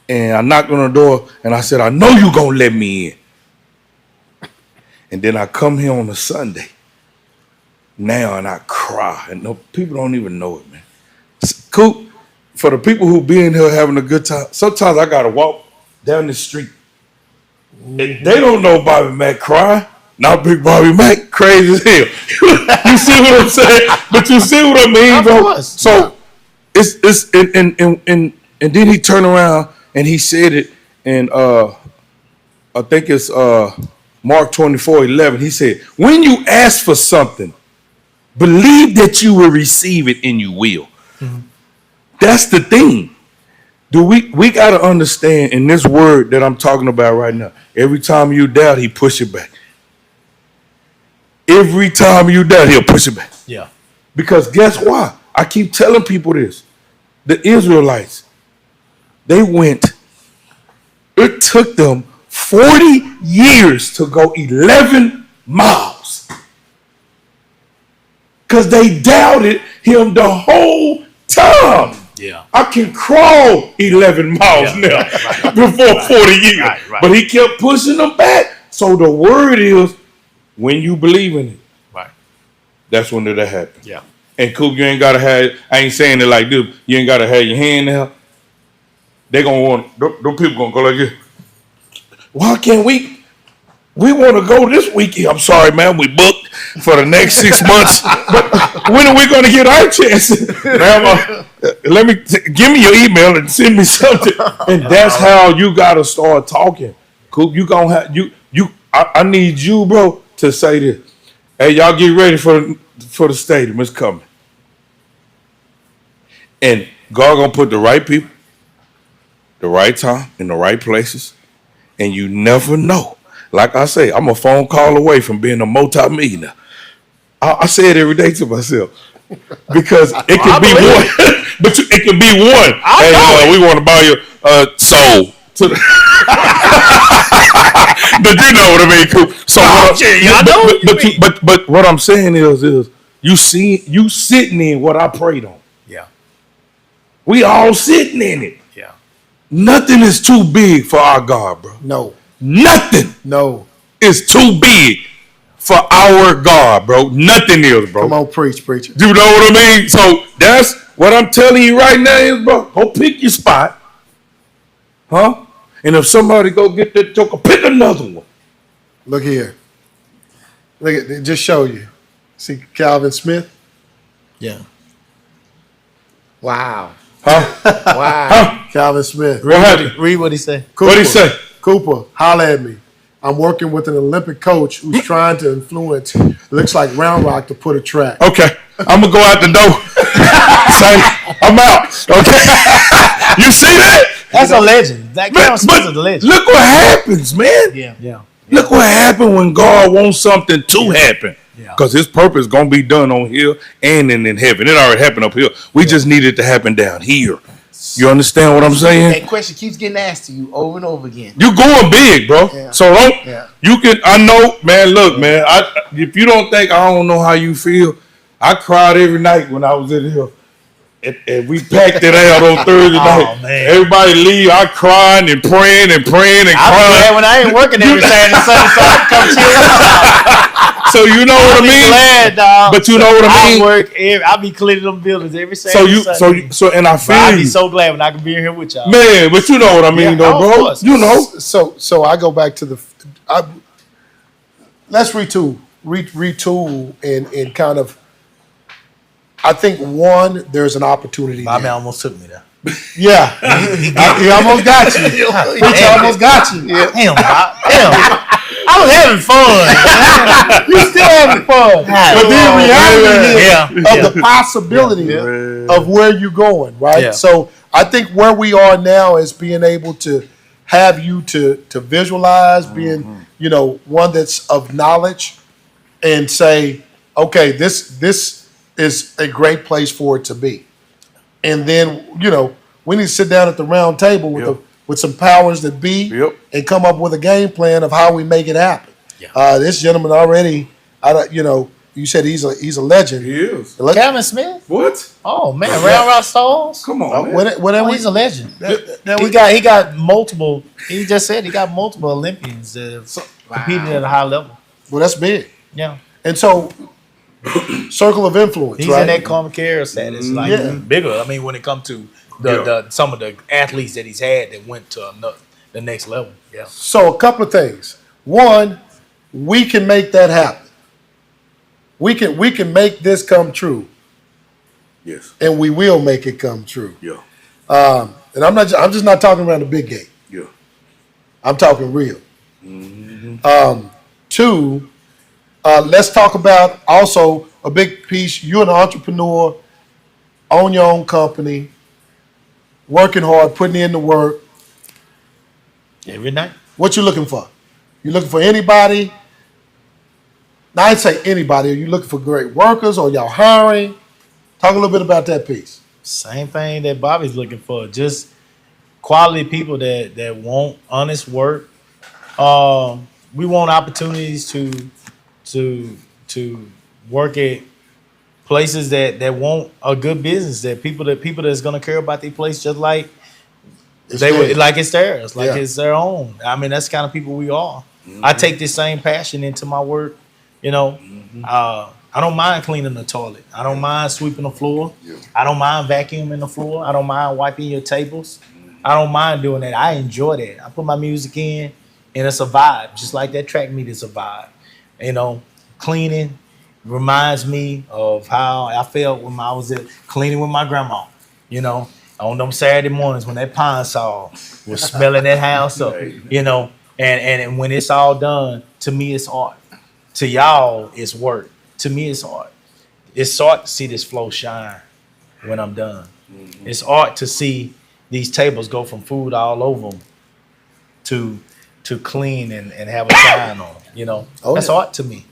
and I knocked on the door and I said, I know you're gonna let me in. And then I come here on a Sunday now and I cry, and no, people don't even know it, man. Coop, for the people who be in here having a good time, sometimes I gotta walk down the street. And they don't know Bobby Mack cry. Not Big Bobby Mack, crazy as hell. You see what I'm saying? But you see what I mean, bro? So it's and then he turned around and he said it, and I think it's Mark 24:11. He said, when you ask for something, believe that you will receive it and you will. Mm-hmm. That's the thing. We got to understand in this word that I'm talking about right now, every time you doubt, he push it back. Every time you doubt, he'll push it back. Yeah. Because guess why? I keep telling people this. The Israelites, they went, it took them 40 years to go 11 miles. Because they doubted him the whole time. Yeah. I can crawl 11 miles now before 40 years. Right. But he kept pushing them back. So the word is, when you believe in it, right, that's when it'll happen. Yeah. And Coop, you ain't gotta have, I ain't saying it like this, you ain't gotta have your hand there. They gonna want, those people gonna go like this. Why can't we want to go this weekend? I'm sorry, man, we booked for the next 6 months. But when are we gonna get our chance? Give me your email and send me something. And that's how you gotta start talking. Coop, you gonna have, I need you, bro, to say this. Hey, y'all get ready for the stadium. It's coming. And God gonna put the right people, the right time, in the right places. And you never know. Like I say, I'm a phone call away from being a multi-millionaire. I say it every day to myself. Because it could be one. But it could be one. Hey, we want to buy your soul. But you know what I mean, Coop. So but what I'm saying is you sitting in what I prayed on. Yeah. We all sitting in it. Yeah. Nothing is too big for our God, bro. No. Nothing. No. Is too big for our God, bro. Nothing is, bro. Come on, preacher. You know what I mean? So that's what I'm telling you right now is, bro, go pick your spot. Huh? And if somebody go get that joker, pick another one. Look here. Look at it, just show you. See Calvin Smith? Yeah. Wow. Huh? Wow. Huh? Calvin Smith. What happened? Read what he said. What'd he say? Cooper, holla at me. I'm working with an Olympic coach who's trying to influence, looks like Round Rock to put a track. Okay. I'm going to go out the door. Say, I'm out. Okay. You see that? That's a legend. That Calvin Smith is a legend. Look what happens, man. Yeah. Look what happened when God wants something to happen. Yeah. Because his purpose going to be done on here and in heaven. It already happened up here. We just need it to happen down here. You understand what I'm saying? That question keeps getting asked to you over and over again. You going big, bro. Yeah. So don't. Yeah. You can. I know, man. Look, man. If you don't think I don't know how you feel, I cried every night when I was in here. And we packed it out on Thursday night. Man. Everybody leave. I crying and praying and crying. I'm when I ain't working every Saturday and Sunday, so I can come chill. So you know what I mean? Glad, dog. But you know what I mean? I'll be cleaning them buildings every Saturday. And I feel I'll be you. so glad when I can be in here with y'all. Man, but you know what I mean, though, of bro. course. You know. So I go back to let's retool and kind of. I think there's an opportunity. My man there. almost took me there. Yeah, he almost got you. He almost got you. Yeah. Damn, Bob. Damn. I was having fun. You still having fun. But the reality Yeah. of the possibility of where you're going, right? Yeah. So I think where we are now is being able to have you to visualize, being, one that's of knowledge, and say, okay, this is a great place for it to be. And then, we need to sit down at the round table with some powers that be Yep. and come up with a game plan of how we make it happen. Yeah. This gentleman already, you said he's a legend. He is. Kevin Smith. What? Oh man, Round Rock Stars. Come on, man. Whenever He's a legend. that He we got multiple. He just said he got multiple Olympians that have competed at a high level. well, that's big. Yeah, And so, circle of influence, he's right? in that Carmen Care status, like Yeah. bigger. I mean, when it comes to the some of the athletes that he's had that went to the next level. Yeah. So, a couple of things. One, we can make that happen. We can make this come true, Yes. and we will make it come true. Yeah. And I'm just not talking around the big game. Yeah. I'm talking real. Two, let's talk about also a big piece. You're an entrepreneur, own your own company, working hard, putting in the work. every night. What you looking for? You looking for anybody? Now, I'd say anybody. Are you looking for great workers, or y'all hiring? Talk a little bit about that piece. Same thing that Bobby's looking for. Just quality people that want honest work. We want opportunities to work at places that want a good business. That people that's gonna care about their place just like they would, like it's theirs, like Yeah. it's their own. I mean, that's the kind of people we are. I take this same passion into my work. I don't mind cleaning the toilet. I don't mind sweeping the floor. I don't mind vacuuming the floor. I don't mind wiping your tables. I don't mind doing that. I enjoy that. I put my music in, and it's a vibe, just like that track meet is a vibe. Cleaning reminds me of how I felt when I was cleaning with my grandma. On them Saturday mornings when that pine saw was smelling that house up. And when it's all done, to me it's art. To y'all, it's work. To me, it's art. It's art to see this flow shine when I'm done. It's art to see these tables go from food all over them to clean and have a shine on them. That's art to me.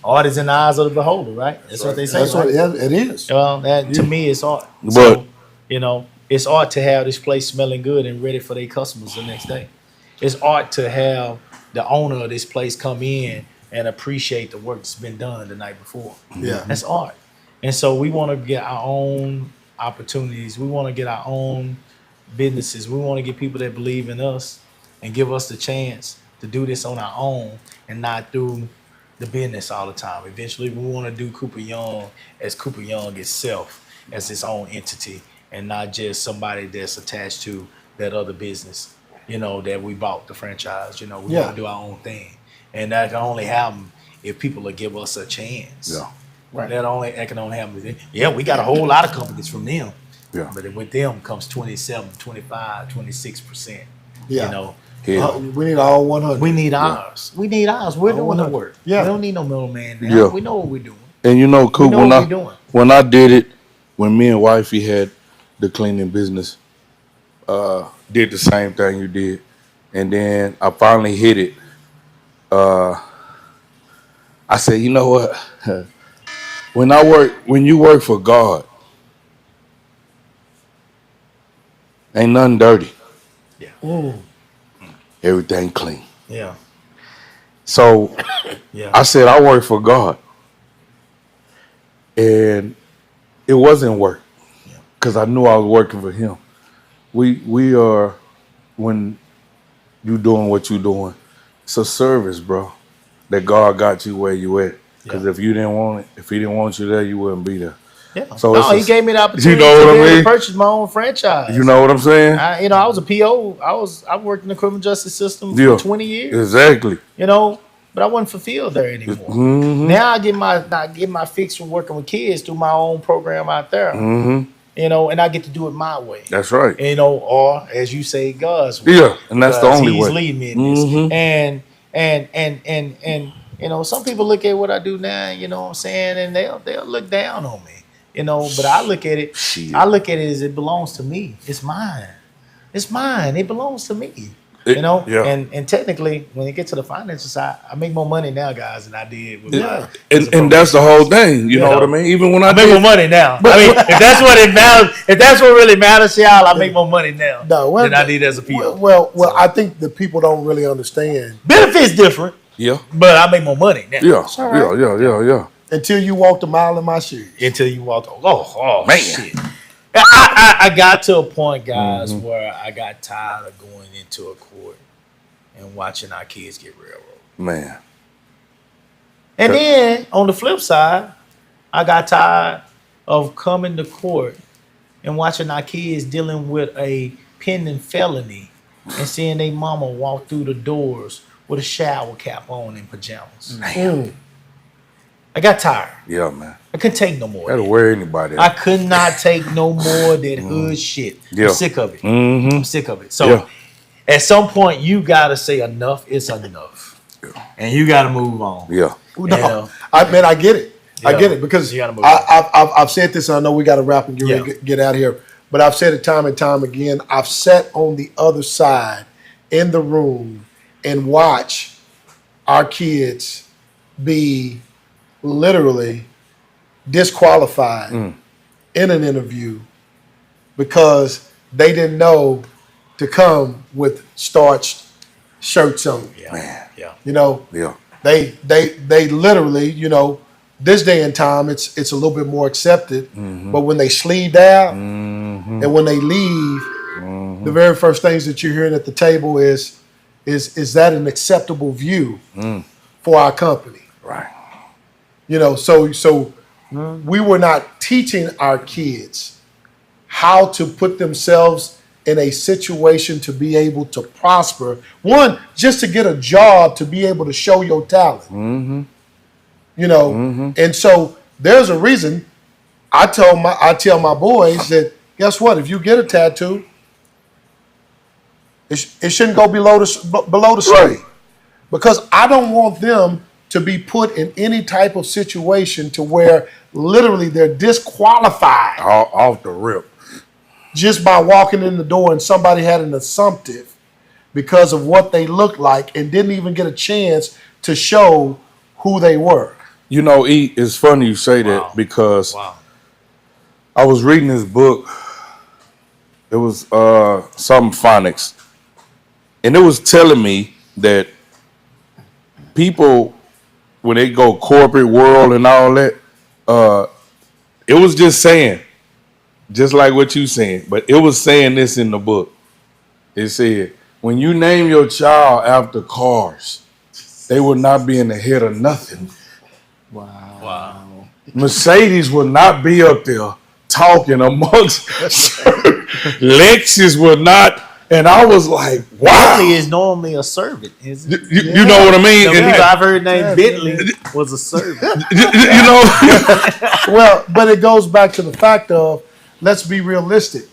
Art is in the eyes of the beholder, right? That's what they say. That's right? what it is. Well, to me, it's art. But- So, it's art to have this place smelling good and ready for their customers the next day. It's art to have the owner of this place come in and appreciate the work that's been done the night before. Yeah. That's art. And so we want to get our own opportunities. We want to get our own businesses. We want to get people that believe in us and give us the chance to do this on our own and not through the business all the time. Eventually, we want to do Cooper Young as Cooper Young itself, as its own entity, and not just somebody that's attached to that other business, that we bought the franchise. We want to do our own thing. And that can only happen if people will give us a chance. Yeah. Right. That can only happen. Yeah, we got a whole lot of companies from them. Yeah. But with them comes 27, 25, 26%. Yeah. Yeah. We need all 100. We need ours. We need ours. We're doing the 100. work. Yeah. We don't need no middleman now. Yeah. We know what we're doing. And Coop, know what we're doing. when I did it, when me and wifey had the cleaning business, did the same thing you did, and then I finally hit it. I said, you know what? When you work for God, ain't nothing dirty. Yeah. Everything clean. Yeah. So Yeah. I said, I work for God. And it wasn't work because I knew I was working for him. We are, when you doing what you doing, it's a service, bro, that God got you where you at. Because if you didn't want it, if he didn't want you there, you wouldn't be there. Yeah. So no, it's he gave me the opportunity you know to what I be able to mean? purchase my own franchise. You know what I'm saying? I was a PO. I worked in the criminal justice system for Yeah. 20 years. Exactly. But I wasn't fulfilled there anymore. Mm-hmm. Now I get my fix from working with kids through my own program out there. Mm-hmm. And I get to do it my way. That's right. Or as you say, God's way. Yeah, and that's the Because only he's way. leading me in this. Mhm. And some people look at what I do now, you know what I'm saying, and they'll look down on me. But I look at it, Shit. I look at it as it belongs to me. It's mine. It belongs to me. You know, Yeah. and technically, when you get to the financial side, I make more money now, guys, than I did. With my, And that's the whole thing. You know what I mean? Even when I I make more did, money now. I mean, if that's what it matters, if that's what really matters, y'all, I make more money now than I did as a PO. Well, I think the people don't really understand Benefits different, yeah, but I make more money now. yeah. until you walked a mile in my shoes. Until you walk. Oh Man. shit! I got to a point, guys, where I got tired of going into a court and watching our kids get railroaded. Man, And then on the flip side, I got tired of coming to court and watching our kids dealing with a pending felony and seeing their mama walk through the doors with a shower cap on in pajamas. I got tired. yeah, man. I couldn't take no more. That'll wear anybody. I could not take no more of that hood shit. Yeah. I'm sick of it. Mm-hmm. I'm sick of it. So Yeah. at some point, you gotta say enough is enough, and you gotta move on. Yeah. No, Yeah. I get it. I Yeah. get it because You gotta move I've said this. And I know we got to wrap and get out of here, but I've said it time and time again. I've sat on the other side in the room and watch our kids be literally disqualified in an interview because they didn't know to come with starched shirts on. Yeah. Yeah. You know, Yeah. they literally, you know, this day and time it's a little bit more accepted. But when they sleeved out and when they leave, the very first things that you're hearing at the table is that an acceptable view for our company? Right. You know, so we were not teaching our kids how to put themselves in a situation to be able to prosper. One, just to get a job, to be able to show your talent. You know, and so there's a reason I tell my boys that, guess what? If you get a tattoo, it shouldn't go below the sleeve, because I don't want them to be put in any type of situation to where literally they're disqualified Off the rip. just by walking in the door and somebody had an assumptive because of what they looked like and didn't even get a chance to show who they were. You know, E, it's funny you say Wow. that because Wow. I was reading this book. It was some phonics. And it was telling me that people, when they go corporate world and all that, it was just saying, just like what you saying, but it was saying this in the book. It said, when you name your child after cars, they will not be in the head of nothing. Wow. Mercedes will not be up there talking amongst Lexus will not. And I was like, wow. Bentley is normally a servant, isn't it? You know what I mean? The And people I've heard named Bentley was a servant. you know, Well, but it goes back to the fact of, let's be realistic.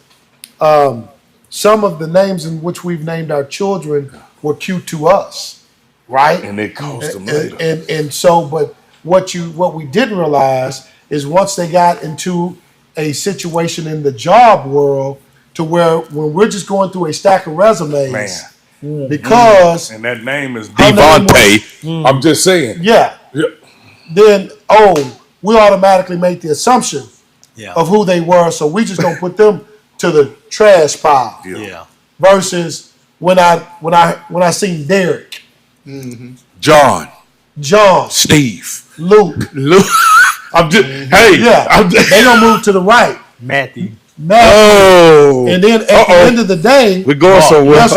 Some of the names in which we've named our children were cute to us, right? and it cost them and, later. and so, but what we didn't realize is once they got into a situation in the job world to where when we're just going through a stack of resumes, Man. because And that name is Her name Devontae. I'm just saying. yeah, Yeah. then we automatically make the assumption Yeah. of who they were, so we just gonna put them to the trash pile. Yeah. Versus when I seen Derek, John, John, Steve, Luke, Luke. I'm just, hey. yeah, I'm just, they gonna move to the right. Matthew. Matt, oh. and then at the end of the day, We're going somewhere. that's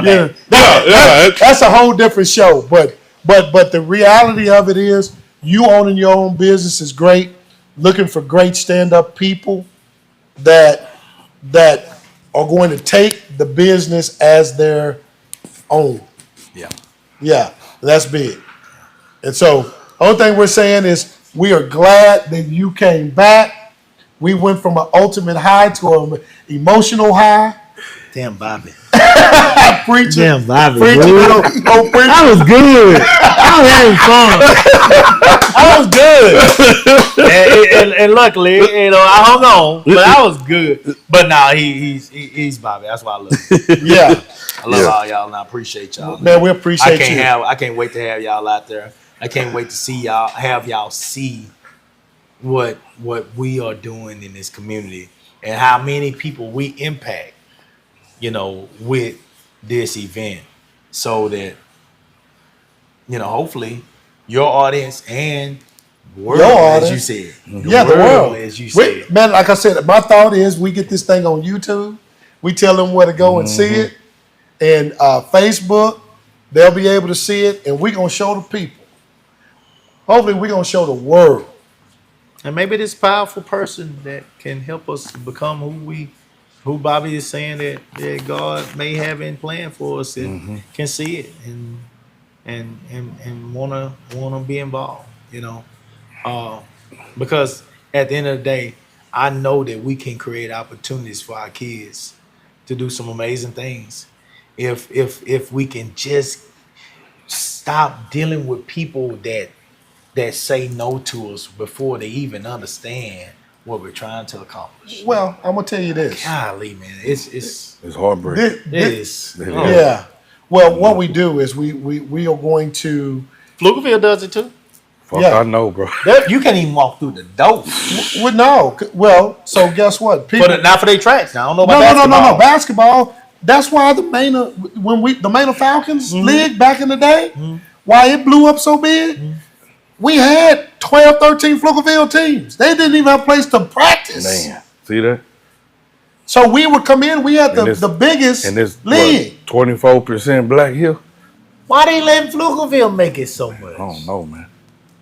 yeah, that's a whole different show. But the reality of it is, you owning your own business is great. Looking for great stand-up people that are going to take the business as their own. Yeah. Yeah, that's big. And so, the only thing we're saying is we are glad that you came back. We went from an ultimate high to an emotional high. Damn, Bobby. Preaching. Damn, Bobby. Preaching. dude. Preaching. That was good. I was having fun. That was good. and luckily, I hung on, but I was good. But nah, he's Bobby. That's why I love him. Yeah, I love all y'all, and I appreciate y'all. man, we appreciate you. I can't wait to have y'all out there. I can't wait to see y'all, have y'all see what we are doing in this community and how many people we impact, with this event, so that hopefully your audience and world, Your as audience. you said, Yeah, the world. as you said. Man, like I said, my thought is we get this thing on YouTube. We tell them where to go and see it. And Facebook, they'll be able to see it. And we're going to show the people. Hopefully, we're going to show the world. And maybe this powerful person that can help us become who Bobby is saying that God may have in plan for us and can see it and wanna be involved, because at the end of the day, I know that we can create opportunities for our kids to do some amazing things if we can just stop dealing with people that say no to us before they even understand what we're trying to accomplish. Well, I'm going to tell you this. Golly, man, it's It's heartbreaking. it is. Yeah. Well, what we do is we are going to. Pflugerville does it too. Fuck, Yeah. I know, bro. You can't even walk through the door. Well, no. Well, so guess what? People, Not for their tracks. Now I don't know about no. Basketball. That's why the Mena Falcons League back in the day, why it blew up so big. We had 12, 13 Pflugerville teams. They didn't even have a place to practice. Man, see that? So we would come in. We had And this- the biggest And this league. 24% black here. Why they letting Pflugerville make it so much? I don't know, man.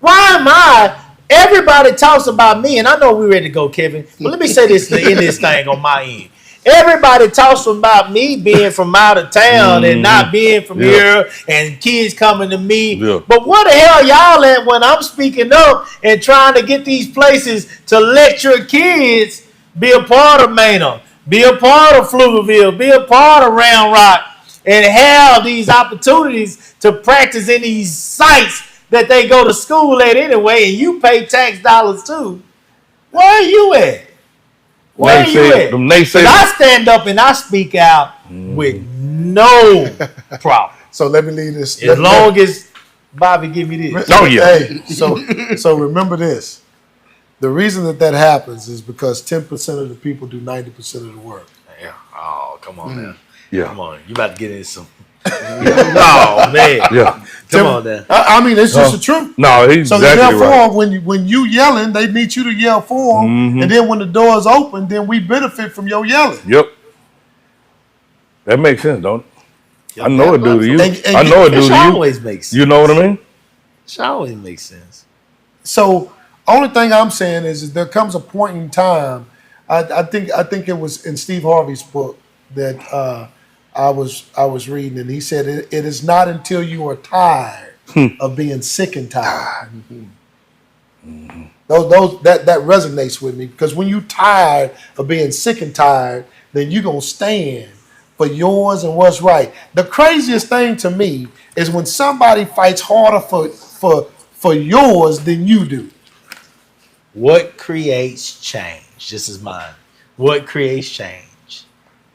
Why am I? Everybody talks about me, and I know we're ready to go, Kevin. But let me say this in this thing on my end. Everybody talks about me being from out of town and not being from here, and kids coming to me. Yeah. But where the hell y'all at when I'm speaking up and trying to get these places to let your kids be a part of Mena, be a part of Pflugerville, be a part of Round Rock, and have these opportunities to practice in these sites that they go to school at anyway, and you pay tax dollars too. Where are you at? Where are you at? Them 'Cause naysayers. I stand up and I speak out with no problem. So let me leave this. As long as Bobby give me this. Oh, yeah. Hey, so remember this. The reason that happens is because 10% of the people do 90% of the work. Yeah. Oh, come on now. Yeah. Come on. You about to get in some. Oh, man. Yeah. Come on now. I mean, it's just the truth. No, he's So exactly therefore, right. when you yelling, they need you to yell for them, and then when the doors open, then we benefit from your yelling. Yep. That makes sense, don't it? I know it do to you. And I know it It do should to you. always make sense. You know what I mean? It should always make sense. So only thing I'm saying is there comes a point in time. I think it was in Steve Harvey's book that I was reading, and he said it is not until you are tired of being sick and tired. That resonates with me, because when you tired of being sick and tired, then you're gonna stand for yours and what's right. The craziest thing to me is when somebody fights harder for yours than you do. What creates change? This is mine. What creates change?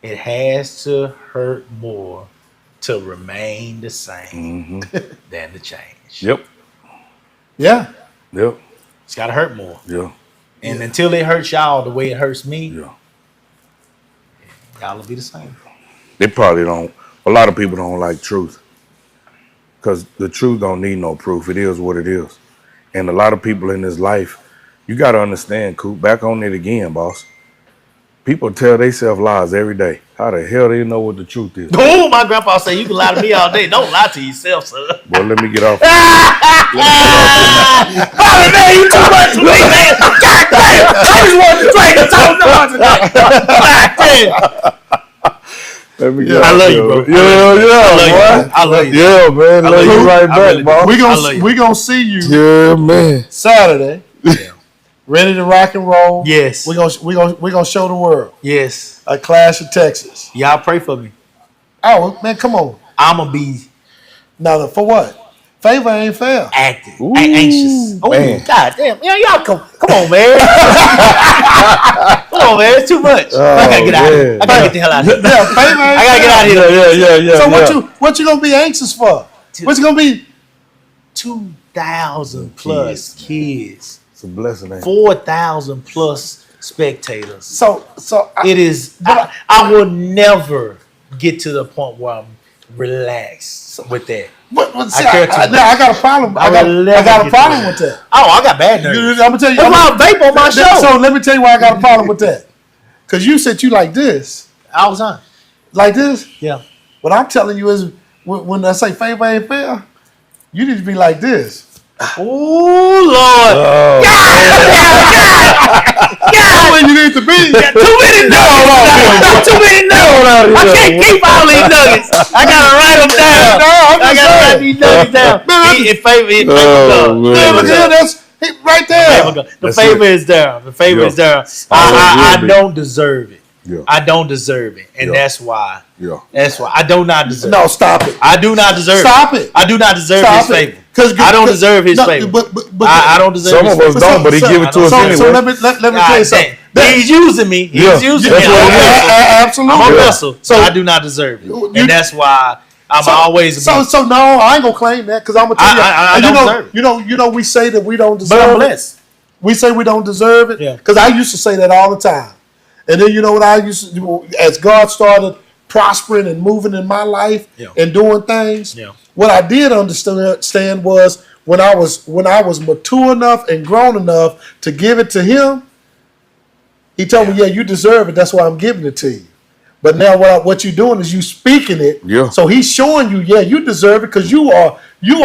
It has to hurt more to remain the same than to change. Yep. Yeah. Yep. It's got to hurt more. Yeah. And until it hurts y'all the way it hurts me, Yeah. y'all will be the same. They probably don't. A lot of people don't like truth, because the truth don't need no proof. It is what it is. And a lot of people in this life, you got to understand, Coop, back on it again, boss. People tell themselves lies every day. How the hell they know what the truth is? Oh, my grandpa say you can lie to me all day. Don't lie to yourself, son. Well, let me get off. Oh, man, you too much for me, man. God damn. I just wanted to drink and talk about tonight. God damn. Let me Yeah. get I off love you, here. bro. Yeah, boy. I love you. Yeah, man. Love you right I really back, boss. We I love gonna you. we gonna see you Yeah, man. Saturday. Ready to rock and roll. Yes. We gonna show the world Yes. a Clash of Texas. Y'all pray for me. Oh man, come on. I'm going to be Now for what? Favor ain't fair. active, Ooh, anxious. Oh, man. God damn. Y'all come Come on, man. Come on, man. It's too much. I gotta get out of here. I gotta get the hell out of here. Yeah, favor ain't I gotta get out of here. Yeah. So what you gonna be anxious for? What you gonna be? 2,000 plus kids. It's a blessing, ain't it? 4,000 plus spectators. So It is. I will never get to the point where I'm relaxed with that. see, care too I got a problem. I got a problem with that. Oh, I got bad nerves. I'm gonna tell you. That's why I vape on my show. So let me tell you why I got a problem with that. Cause you said you like this, All the time. like this. Yeah. What I'm telling you is, when I say favor ain't fair, you need to be like this. Oh Lord. That's where you need to be. Too many nuggets. Too many nuggets. I can't keep all these nuggets. I gotta write them down. I gotta write these nuggets down. It favor Man, look here, that's right there. The That's favor it. is there. The favor Yeah. is there. I I don't deserve it. Yeah. I don't deserve it, and Yeah. that's why. Yeah. That's why I do not deserve. No, it. stop it. I do not deserve. Stop it. it. I do not deserve Stop his it. favor. 'Cause- I don't 'cause- deserve his no, favor. but I don't deserve. Some his of us favor. don't, but he give it to us so anyway. let me tell you something. He's using me. He's Yeah. using That's me. what I'm it a is. vessel. Absolutely. I'm a Yeah. vessel. So I do not deserve it, You- and that's why I'm always. So no, I ain't gonna claim that because I'm gonna tell you. I and don't you know, deserve it. you know, we say that we don't but deserve I'm it. blessed. We say we don't deserve it. Yeah. Because I used to say that all the time. And then you know what I used to do as God started prospering and moving in my life Yeah. and doing things. Yeah. What I did understand was when I was mature enough and grown enough to give it to Him. He told me, "Yeah, you deserve it. That's why I'm giving it to you." But now what you're doing is you speaking it. Yeah. So He's showing you, yeah, you deserve it because you are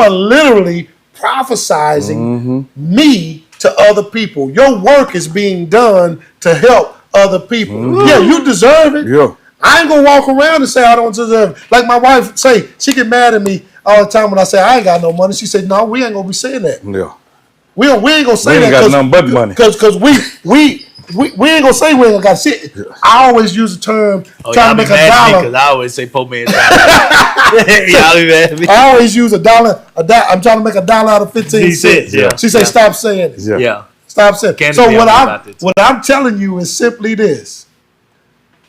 literally prophesizing me to other people. Your work is being done to help other people. Yeah, you deserve it. Yeah. I ain't gonna walk around and say I don't deserve it. Like my wife say, she get mad at me all the time when I say I ain't got no money. She said, "No, we ain't gonna be saying that. Yeah. We ain't gonna say We ain't that got nothing but money. Because we ain't gonna say we ain't got shit." I always use the term Oh, trying y'all to be make a mad at me dollar. because I always say "po man." Y'all be mad at me. I always use a dollar. I'm trying to make a dollar out of 15 cents. Yeah. She say, "Stop saying it. Yeah. Yeah. Stop saying it." Candy So be what happy about that too. I'm telling you is simply this: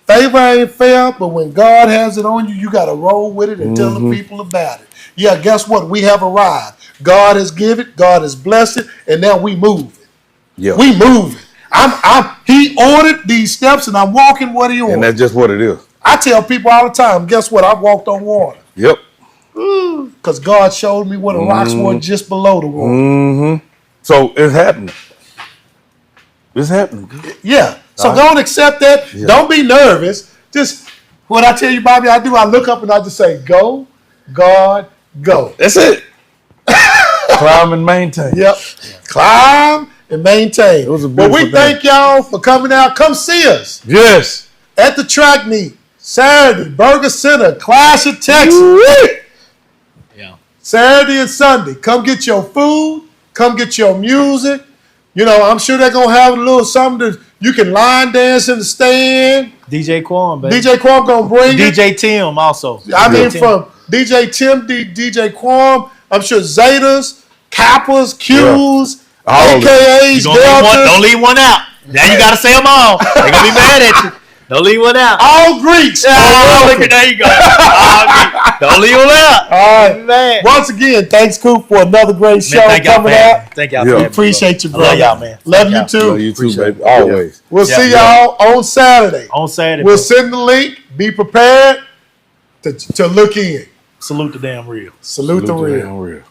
favor ain't fair, but when God has it on you, you got to roll with it and tell the people about it. Yeah, guess what? We have arrived. God has given it. God has blessed it, and now we move it. Yeah. We move it. He ordered these steps, and I'm walking what He And ordered. that's just what it is. I tell people all the time, guess what? I walked on water Yep. because God showed me where the rocks were just below the water. Mm-hmm. So it's happening. It's happening. Yeah. So don't accept that. Yeah. Don't be nervous. Just what I tell you, Bobby, I do. I look up and I just say, "Go, God, go." That's it. Climb and maintain. Yep. Climb and maintain. It was a Well, we beautiful thank y'all for coming out. Come see us Yes. at the track meet Saturday, Burger Center, Clash of Texas. Yeah. Saturday and Sunday. Come get your food. Come get your music. You know, I'm sure they're gonna have a little something that you can line dance in the stand. DJ Quan, baby. DJ Quam gonna bring it. DJ Tim also. I mean, Tim. from DJ Tim, DJ Quam, I'm sure Zetas, Kappas, Qs, All of it. AKAs, Don't Deltas, leave one out. Now you gotta say them all. They're gonna be mad at you. Don't leave one out. all Greeks. Oh, look at there you go. Don't leave one out. All right. Man. Once again, thanks, Coop, for another great show Thank y'all, coming man. out. Thank y'all. Yeah. for having me, Appreciate you, bro. bro. I love y'all, man. Love Thank you y'all. too. Love you too, Appreciate baby. it. Always. We'll Yeah, see yeah. y'all on Saturday. On Saturday. We'll bro. send the link. Be prepared to look in. Salute the damn real. Salute the real. Real.